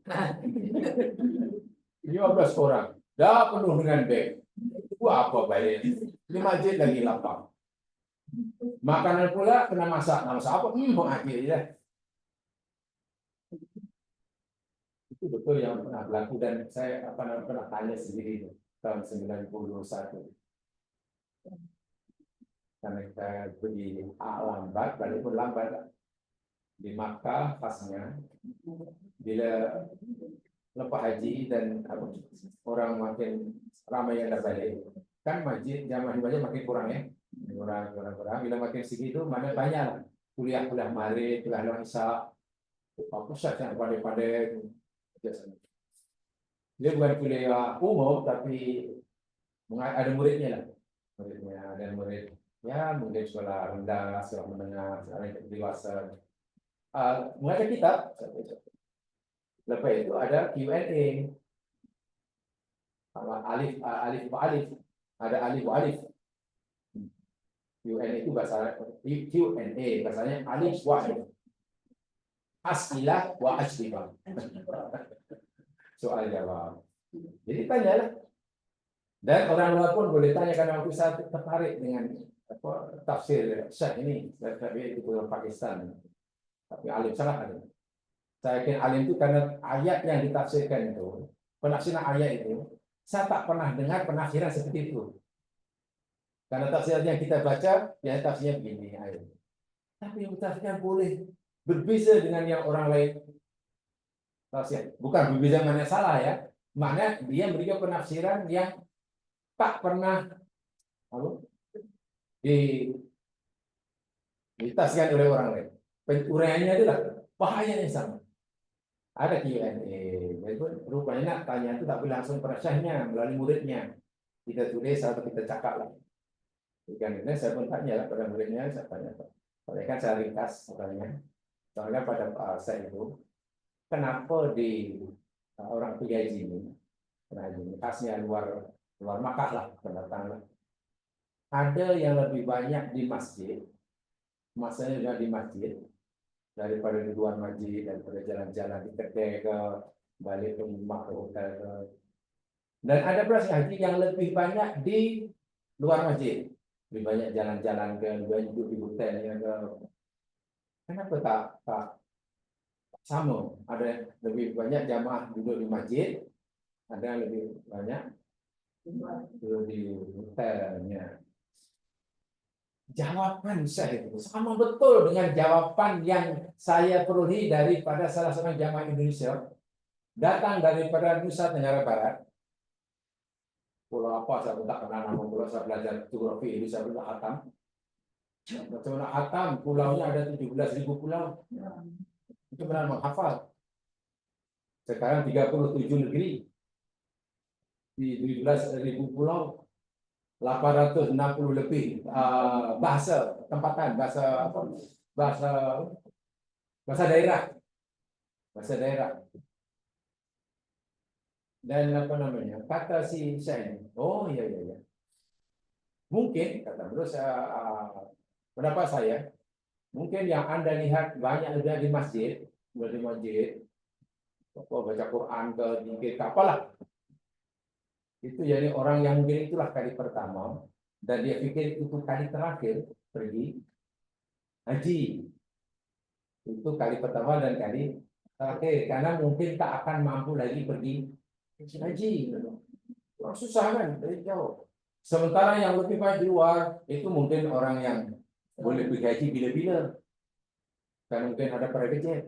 15 orang. Dah penuh dengan beg. Itu apa baik? Di masjid lagi lapang. Makanan pula kena masak. Nah, masak apa? Mau akhir ya. Itu betul yang pernah berlaku dan saya pernah tanya sendiri tahun 91. Karena kita pergi lambat, balik pun lambat. Di Makkah pasnya bila lepas haji dan orang makin ramai yang dah balik, kan masjid jamaah ibadah makin kurang ya, kurang. Bila makin segitu mana banyak lah kuliah maghrib, kuliah isya, pusat yang pandai-pandai. Dia bukan kuliah umum tapi ada muridnya lah, ada murid ya mungkin sekolah rendah, sekolah menengah, sekolah dewasa. Mengajar kitab. Lepas itu ada Q&A. Alif alif ada alif alif. Q&A itu bahasa Q&A bahasanya alif wa alif. As'ilah wa ajwibah. Soal jawab. Jadi tanyalah. Dan orang luar pun boleh tanya karena aku saya tertarik dengan tafsir Syekh ini dari Pakistan. Tapi alim salah ada. Saya yakin alim itu karena ayat yang ditafsirkan itu, penafsiran ayat itu, saya tak pernah dengar penafsiran seperti itu. Karena tafsiran yang kita baca, ya tafsirnya begini ayat. Tapi yang tafsirkan boleh berbeza dengan yang orang lain tafsir. Bukan berbeza mana salah ya, makna dia memberikan penafsiran yang tak pernah ditafsirkan oleh orang lain. Uraiannya adalah bahayanya sama. Ada Q&A, itu rupanya nak tanya itu tak boleh langsung pada syahnya melalui muridnya. Kita tulis atau kita cakap lah. Bukan ini saya pun tanya lah pada muridnya, saya tanya. Soalnya kan saya ringkas katanya. Soalnya pada saya itu, kenapa di orang PIJ ini, khasnya luar Makkah lah, pendatang lah. Ada yang lebih banyak di masjid, masanya juga di masjid, daripada di luar masjid, daripada jalan-jalan di kedai ke balik ke rumah ke hotel ke. Dan ada pula haji yang lebih banyak di luar masjid, lebih banyak jalan-jalan ke, lebih banyak duduk di hotelnya ke. Kenapa tak sama? Ada lebih banyak jamaah duduk di masjid, ada lebih banyak duduk di hotelnya. Jawaban saya itu sama betul dengan jawaban yang saya perolehi daripada salah seorang jamaah Indonesia datang daripada Nusa Tenggara Barat. Pulau apa saya tak kenal nama pulau, saya belajar geografi ini, saya belajar Hatam. Macam mana Hatam, pulaunya ada 17.000 pulau. Itu benar menghafal. Sekarang 37 negeri di 17.000 pulau. 860 lebih bahasa tempatan, bahasa daerah. Dan apa namanya? Kata si Syekh, oh iya. Mungkin kata terus pendapat saya, mungkin yang Anda lihat banyak juga di masjid, baca Quran ke zikir apalah. Itu jadi orang yang mungkin itulah kali pertama dan dia pikir itu kali terakhir pergi haji. Itu kali pertama dan kali terakhir karena mungkin tak akan mampu lagi pergi haji. Orang susah kan dari jauh. Sementara yang lebih banyak di luar itu mungkin orang yang boleh pergi haji bila-bila. Kan mungkin ada private jet.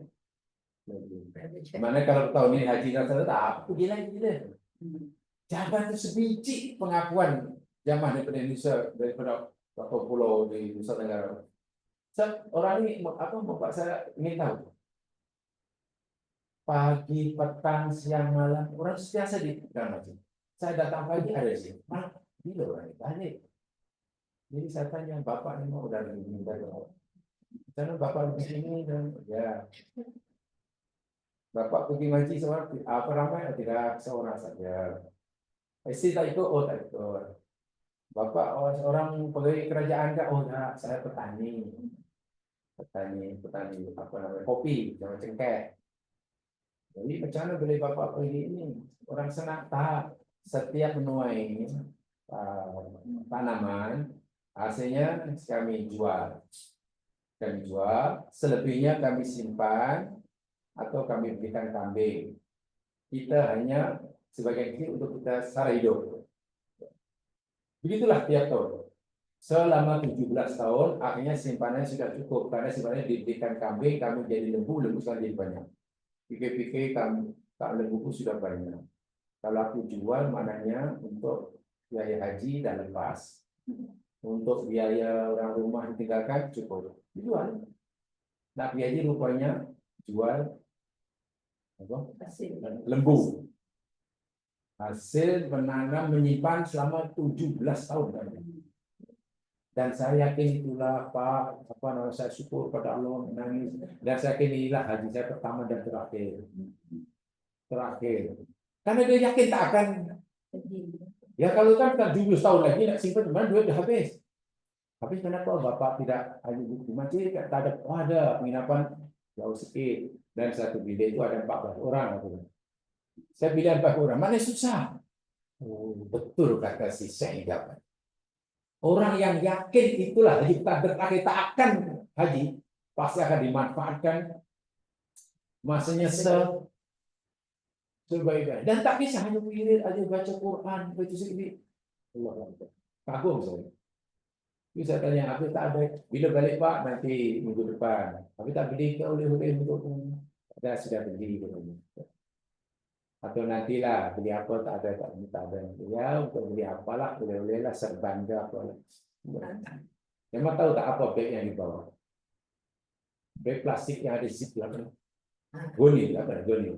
Mana kalau tahun ini haji rasa tak pergi lagi bila. Jangan itu sebiji pengakuan jamaah daripada Indonesia daripada beberapa pulau di Nusa Tenggara. Orang ini apa membuat saya ingin tahu. Pagi, petang, siang, malam orang setiasa di dalam masjid. Saya datang pagi ada sih. Bila orang ini balik. Jadi saya tanya bapak ini mau udah minta doa. Karena bapak di sini dan ya. Bapak pergi ngaji seorang apa ramai tidak seorang saja. Istri tak ikut, oh tak ikut. Bapak orang pegawai kerajaan tak, oh tak, saya petani. petani apa namanya kopi, sama cengkeh. Jadi macam mana boleh bapak pergi ini? Orang senang tak setiap menuai tanaman, hasilnya kami jual. Kami jual, selebihnya kami simpan atau kami berikan kambing. Kita hanya sebagai kecil untuk kita sara hidup. Begitulah tiap tahun. Selama 17 tahun, akhirnya simpanannya sudah cukup. Karena simpanannya diberikan kambing, kami jadi lembu sekarang jadi banyak. Pikir-pikir kami, tak lembu sudah banyak. Kalau aku jual, maknanya untuk biaya haji dan lepas. Untuk biaya orang rumah ditinggalkan, cukup. Dijual. Nak haji rupanya jual apa? Lembu. Hasil menanam menyimpan selama 17 tahun. Dan saya yakin itulah Pak, apa namanya, saya syukur pada Allah, menangis. Dan saya yakin inilah haji saya pertama dan terakhir. Karena dia yakin tak akan. Ya kalau kan 17 tahun lagi nak simpan teman duit dah habis. Tapi kenapa Bapak tidak haji bukti masjid? Tak ada penginapan jauh sikit. Dan satu bilik itu ada 14 orang. Saya bilang 14 orang, mana susah? Oh, betul kata si Syekh. Orang yang yakin itulah haji terakhir tak akan haji, pasti akan dimanfaatkan masanya sebaik-baik. Dan tak bisa hanya wirid aja baca Quran, baca sedikit. Allah kagum saya. Bisa tanya, apa tak ada? Bila balik Pak nanti minggu depan. Tapi tak beli ke oleh-oleh untuk ada sudah beli katanya. Atau nantilah beli apa tak ada ya untuk beli apalah boleh-bolehlah serban ke apalah. Memang tahu tak apa beg yang dibawa? Beg plastik yang ada zip belakang. Goni apa? Goni.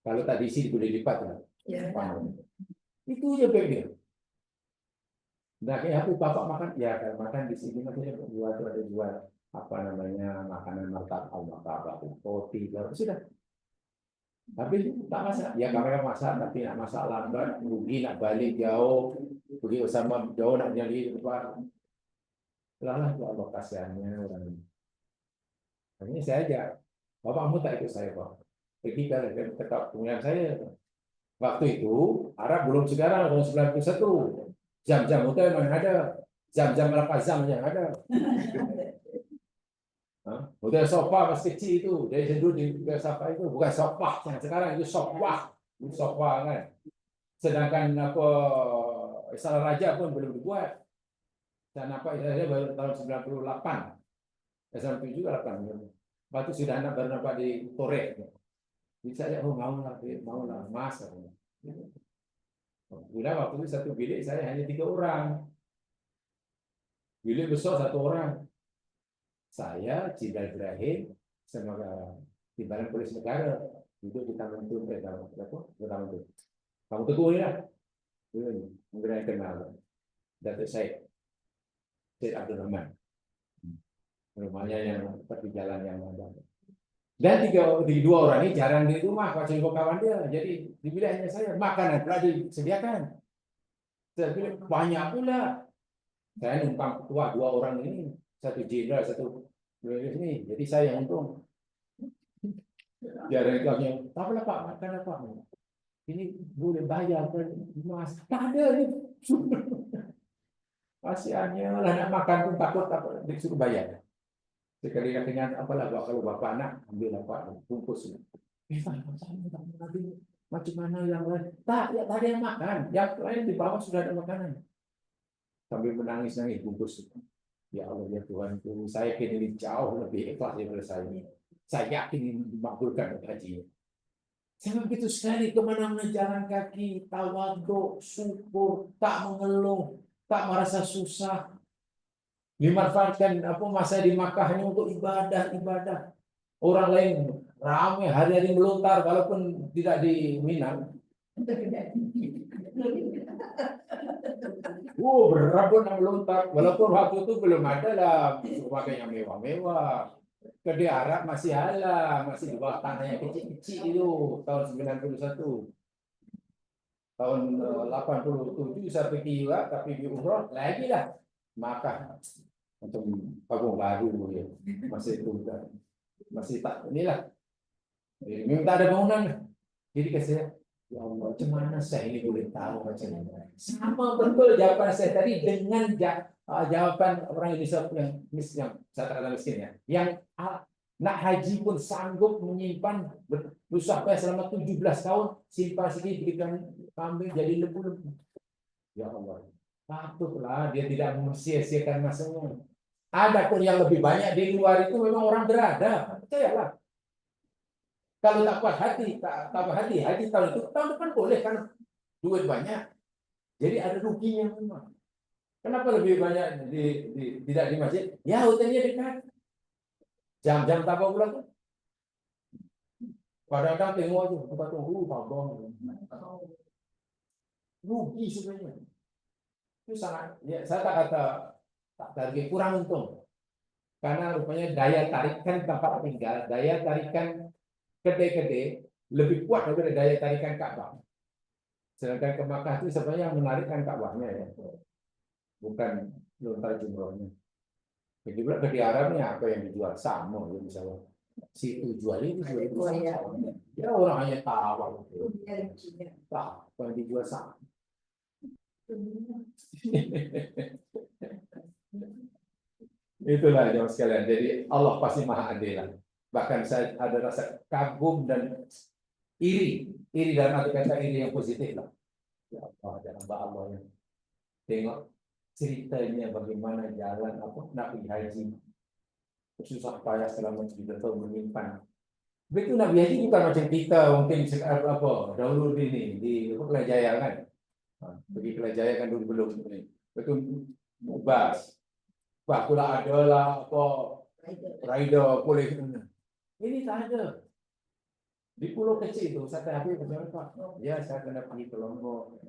Kalau tak diisi boleh lipat lah. Ya. Itu aja beg dia. Nah, kayak apa bapak makan? Ya kalau makan di sini makanya ada jual apa namanya makanan martabak, roti, sudah. Tapi tak masak, ya kamera masak, tapi nak masak lambat, rugi nak balik jauh, pergi bersama jauh nak jadi tempat. Lah tu Allah kasihannya orang. Ini saya ajak, bapakmu tak ikut saya Pak. Pergi ke tempat pemilihan saya. Waktu itu Arab belum sekarang tahun 91. Jam-jam hotel mana ada, jam-jam Al-Qazam yang ada. Hotel sofa masih kecil itu, dari dulu di hotel sofa itu bukan sofa yang sekarang itu sofa kan. Sedangkan apa Istana Raja pun belum dibuat. Dan apa Istana Raja baru tahun 98, 97 8. Waktu sudah baru nampak di Torek. Jadi saya mau lah Mas. Bila waktu itu satu bilik saya hanya 3 orang. Bilik besar 1 orang. Saya, Jenderal Ibrahim, sama Timbalan Polisi Negara, duduk di Taman Tun, Kamu Teguh ini lah. Mungkin yang kenal. Datuk Syed Abdul Rahman. Rumahnya yang seperti jalan yang ada. Dan 2 orang ini jarang di rumah, kawan dia. Jadi dibilang hanya saya, makanan telah disediakan. Saya bilang, banyak pula. Saya numpang ketua 2 orang ini. Satu jenderal, satu ini. Jadi saya yang untung. Jarang yang tak apalah Pak, makan apa? Ini boleh bayar Mas. Tak ada ni. Kasihannya lah nak makan pun takut disuruh bayar. Sekali dengan apalah kalau bapak nak ambil apa bungkus. Macam mana yang lain? Tak ada yang makan. Yang lain di bawah sudah ada makanan. Sambil menangis-nangis bungkus. Ya Allah ya Tuhan, saya kini jauh lebih ikhlas daripada saya. Saya yakin ini dimakbulkan haji. Saya begitu sekali kemana-mana jalan kaki, tawaduk, syukur, tak mengeluh, tak merasa susah. Dimanfaatkan masa di Makkah hanya untuk ibadah. Orang lain ramai hari-hari melontar walaupun tidak di Mina. Berabun yang melontar walaupun waktu itu belum ada lah pakai yang mewah-mewah. Kedai Arab masih halal, masih di bawah tanah yang kecil-kecil itu tahun 91. Tahun 87 saya pergi juga tapi di umroh lagi lah Makkah. macam kampung baru ya, masih itu masih tak inilah, memang tak ada bangunan. Jadi kata saya, ya Allah, macam mana saya ini boleh tahu macam ini? Sama betul jawaban saya tadi dengan jawaban orang Indonesia yang miskin, yang saya katakan miskin ya, yang nak haji pun sanggup menyimpan berusaha payah selama 17 tahun, simpan sedikit berikan kambing jadi lembu-lembu. Ya Allah, patutlah dia tidak mesia-siakan masanya. Ada pun yang lebih banyak di luar itu memang orang berada, percayalah. Kalau tak puas hati, tak puas hati, haji tahun itu, tahun depan boleh kan duit banyak. Jadi ada ruginya memang. Kenapa lebih banyak tidak di masjid? Ya hotelnya dekat. Jam-jam tak apa pulang. Kadang-kadang tengok aja, kita tunggu, tabung. Rugi sebenarnya. Itu sangat, ya, saya tak kata tak target kurang untung. Karena rupanya daya tarikan tempat tinggal, daya tarikan kedai-kedai lebih kuat daripada daya tarikan Ka'bah. Sedangkan ke Makkah itu sebenarnya yang menarikkan Ka'bahnya ya, bukan lontar jumrohnya. Jadi pula kedai Arabnya apa yang dijual sama ya misalnya. Si itu jual itu jual itu sama. Ya orang hanya tahu. Tak, apa yang dijual sama. Itulah jemaah sekalian. Jadi Allah pasti maha adil. Bahkan saya ada rasa kagum dan iri dalam arti kata iri yang positif lah. Ya Allah, ada hamba Allah yang tengok ceritanya bagaimana jalan apa nak pergi haji, susah payah selama 3 tahun menyimpan. Begitu Nabi Haji bukan macam kita mungkin apa dahulu ini di Kelajaya kan, pergi Kelajaya kan dulu belum ini, betul bebas. Bah pula adalah apa rider boleh. Ini tak ada. Di pulau kecil itu saya habis berapa? Ya saya kena pergi ke Lombok.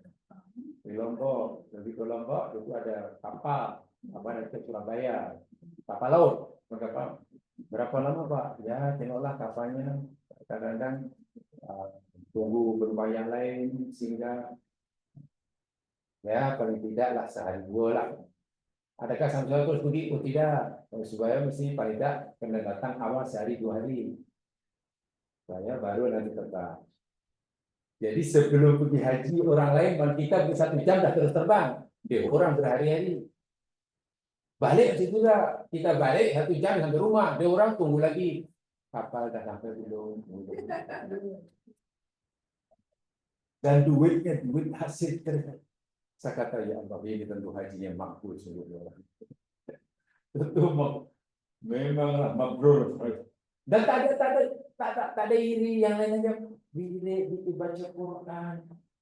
Di Lombok, lebih ke Lombok itu ada kapal, apa nanti Surabaya, kapal laut. Kapal. Berapa lama Pak? Ya tengoklah kapalnya. Kadang-kadang tunggu berbayar lain sehingga ya paling tidak lah sehari 2 lah. Adakah sampai terus pergi? Oh tidak. Supaya mesti paling tidak kena datang awal sehari 2 hari. Saya baru nanti terbang. Jadi sebelum pergi haji orang lain, kita 1 jam dah terus terbang. Dia orang berhari-hari. Balik juga kita balik 1 jam sampai rumah. Dia orang tunggu lagi. Kapal dah sampai belum. Dan duitnya duit hasil terus. Saya kata ya Allah ini tentu haji yang makbul sungguh. Tentu memanglah mabrur. Dan tak ada iri yang lainnya. Bila baca Quran,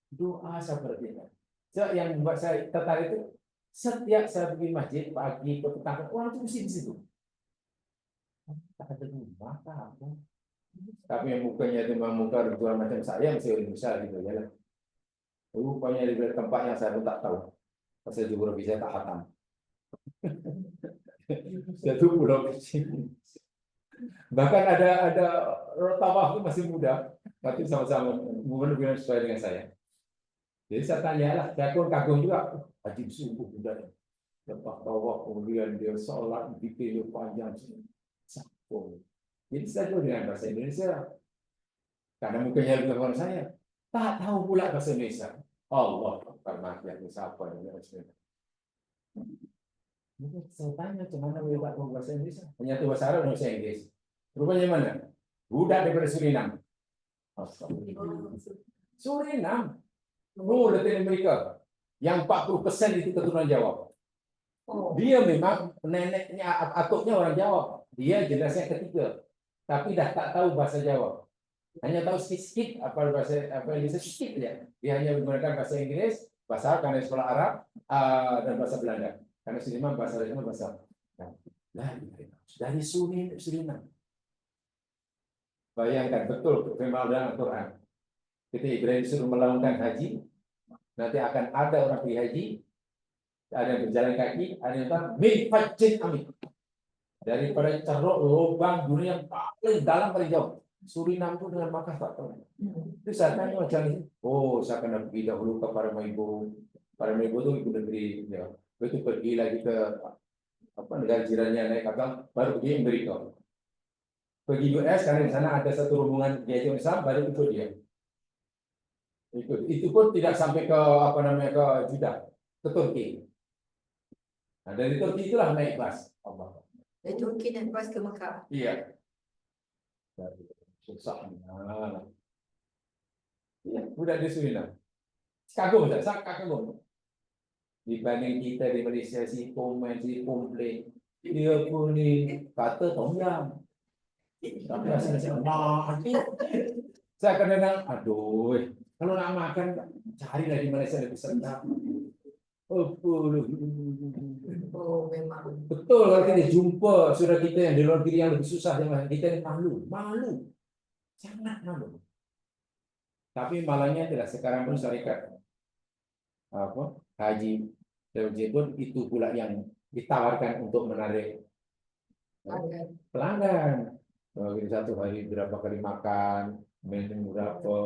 doa seperti itu. So, yang membuat saya tertarik itu setiap saya pergi masjid pagi ke petang, orang itu mesti di situ. Tak ada rumah apa. Tapi yang mukanya itu memang muka berjual macam saya masih Indonesia gitu ya. Rupanya di tempat yang saya pun tak tahu. Pasal geografi saya tak hatam. Satu pulau kecil. Bahkan ada tawaf itu masih muda, tapi sama-sama mungkin sesuai dengan saya. Jadi saya tanyalah, saya pun kagum juga, haji sungguh muda. Lepas tawaf kemudian dia sholat dipilih panjang, sakit. Jadi saya juga dengan bahasa Indonesia, karena mungkinnya lebih orang saya, tak tahu pula bahasa Indonesia. Allah, karena yang siapa yang saya tanya cuma mana bahasa Indonesia, hanya tuh bahasa Arab dan bahasa Inggris. Rupanya mana? Budak daripada Suriname. Suriname. Oh, Latin Amerika. Yang 40% itu keturunan Jawa. Dia memang neneknya, atuknya orang Jawa. Dia generasi yang ketiga. Tapi dah tak tahu bahasa Jawa. Hanya tahu sedikit apa bahasa sedikit ya. Dia hanya menggunakan bahasa Inggris, bahasa Arab karena sekolah Arab, dan bahasa Belanda. Karena Suriname bahasa lainnya bahasa. Dari Suriname. Bayangkan betul firman dalam Al-Quran. Ketika Ibrahim disuruh melakukan haji, nanti akan ada orang pergi haji, ada yang berjalan kaki, ada yang min fajjin amin. Daripada ceruk lubang dunia yang paling dalam paling jauh. Suriname itu dengan Makkah tak tahu. Itu saya tanya macam ini. Oh, saya kena pergi dahulu ke Paramaribo. Paramaribo itu ibu negeri. Ya. Itu pergi lagi ke negara jirannya naik kapal, baru pergi Amerika. Pergi US karena di sana ada satu rombongan yaitu Islam, baru ikut dia. Itu pun tidak sampai ke ke Jeddah, ke Turki. Nah, dari Turki itulah naik bus. Allah. Dari Turki naik bas ke Mekah. Iya. Susah. Iya, udah di Suriname. Kagum, sangat kagum. Dibanding kita di Malaysia si komen, si komplain, dia pun ni kata tom yam. Tapi asalnya saya kadang-kadang, aduh, kalau nak makan carilah di Malaysia lebih sedap. Oh, memang. Betul kalau kita jumpa saudara kita yang di luar negeri yang lebih susah dengan kita ini malu, sangat malu. Tapi malahnya tidak sekarang pun syarikat haji dan pun itu pula yang ditawarkan untuk menarik pelanggan. Satu hari berapa kali makan, menu berapa,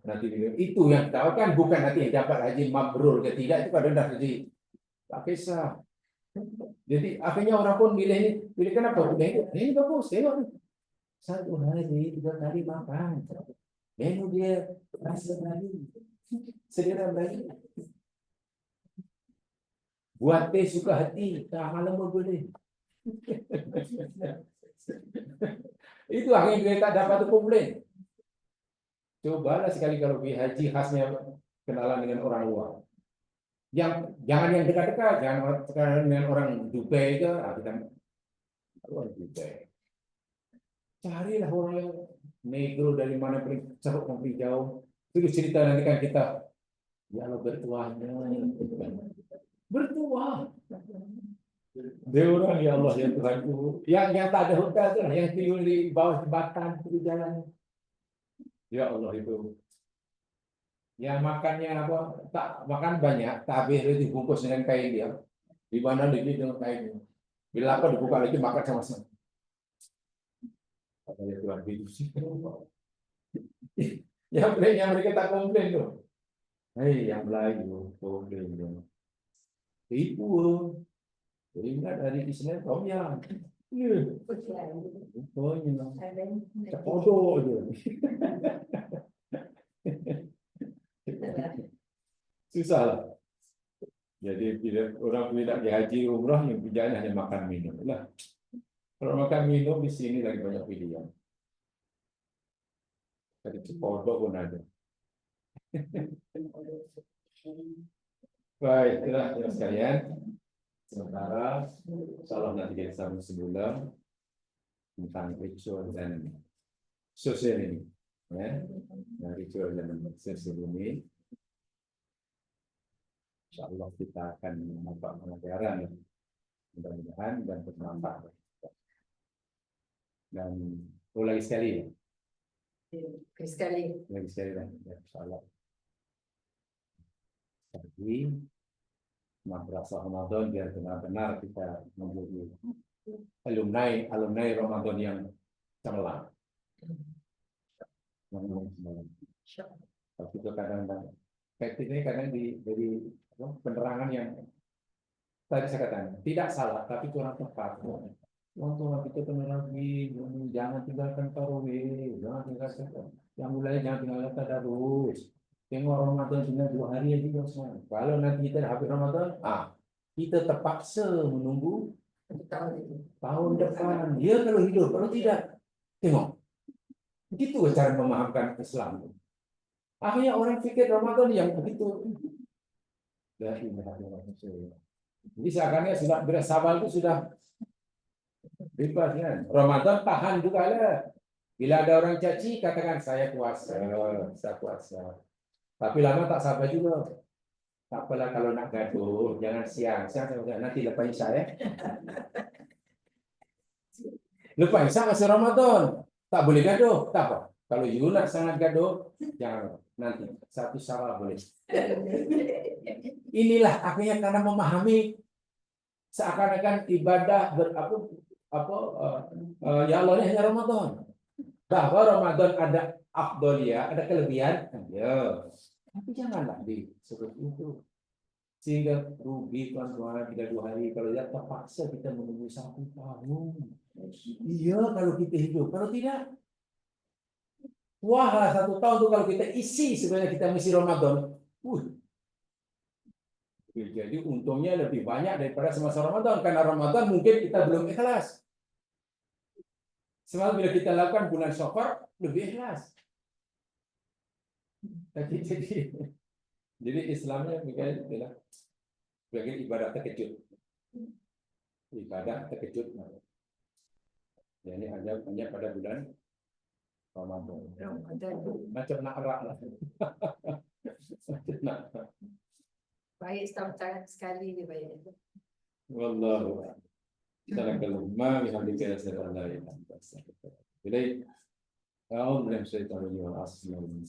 nanti itu yang ditawarkan, bukan nanti yang dapat haji mabrur ke tidak, itu kadang-kadang jadi tak kisah. Jadi akhirnya orang pun pilih kenapa? Ini bagus, tengok nih. 1 hari 3 kali makan. Menu dia rasa lagi, segera lagi. Buat teh suka hati, tak malam pun boleh. Itu akhirnya kita tak dapat komplain. Cobalah sekali kalau pergi haji khasnya kenalan dengan orang luar. Jangan yang dekat-dekat, jangan kenalan dengan orang Dubai ke, kita orang Dubai. Carilah orang yang negro dari mana paling ceruk paling jauh. Terus cerita nanti kan kita, ya Allah bertuahnya. Bertuah. Dia orang ya Allah ya Tuhanku. Yang tak ada hotel tu lah, yang tidur di bawah jembatan di jalan. Ya Allah itu. Yang makannya apa? Tak makan banyak, tak habis itu dibungkus dengan kain dia. Di mana dia dengan kain. Bila apa dibuka lagi makan sama-sama. Apa ya Tuhan itu sih. Yang mereka tak komplain tu. Hei, yang Melayu komplain tu. Tipu. Ingat hari Isnin tom yam. Ya. Pokoknya. Tak bodoh je. Susah lah. Jadi bila orang tidak dihaji umrah yang kerjaan hanya makan minum lah. Kalau makan minum di sini lagi banyak pilihan. Tadi Cepodok pun ada. Baik, itulah ya sekalian. Sementara insyaallah nanti kita sambung sebulan tentang ritual dan sosial ini. Ya, ritual dan sosial ini. Insyaallah kita akan mendapat pelajaran mudah-mudahan dan bermanfaat. Dan lagi sekali ya, insyaallah. Jadi madrasah Ramadan biar benar-benar kita menjadi alumni Ramadan yang cemerlang. Tapi itu kadang-kadang efektifnya kadang dari penerangan yang tadi saya katakan tidak salah tapi kurang tepat. Untuk kita penerang lagi, jangan tinggalkan tarawih, jangan tinggalkan yang mulai jangan tinggalkan tadarus. Tengok Ramadan cuma 2 hari aja dosa. Kalau nanti kita habis Ramadan, kita terpaksa menunggu tahun depan. Dia kalau hidup, kalau tidak, tengok. Begitu cara memahamkan Islam. Akhirnya orang pikir Ramadan yang begitu. Jadi seakan-akan sudah bersabar itu sudah bebas kan. Ramadan tahan juga lah. Bila ada orang caci, katakan saya puasa. Tapi lama tak sabar juga. Tak apalah kalau nak gaduh, jangan siang nanti lepas Isya ya. Lepas Isya masih Ramadan, tak boleh gaduh, tak apa. Kalau you nak sangat gaduh, jangan nanti 1 Syawal boleh. Inilah akhirnya karena memahami seakan-akan ibadah ya Allah ini hanya Ramadan. Bahwa Ramadan ada afdaliyah, ada kelebihan, ya. Tapi janganlah disebut itu. Sehingga rugi tuan-tuan 3 hari. Kalau tidak terpaksa kita menunggu 1 tahun. Iya kalau kita hidup. Kalau tidak, wah 1 tahun itu kalau kita isi sebenarnya kita mesti Ramadan. Jadi untungnya lebih banyak daripada semasa Ramadan. Karena Ramadan mungkin kita belum ikhlas. Semalam bila kita lakukan bulan Syawal lebih ikhlas. Jadi Islamnya bukan sebagai ibadah terkejut. Ibadah terkejut. Jadi hanya pada bulan Ramadan. Macam nak rak lah. Baik setahun sekali dia baik. Wallahu a'lam. Assalamualaikum warahmatullahi wabarakatuh. Jadi, أعوذ بالله من الشيطان الرجيم.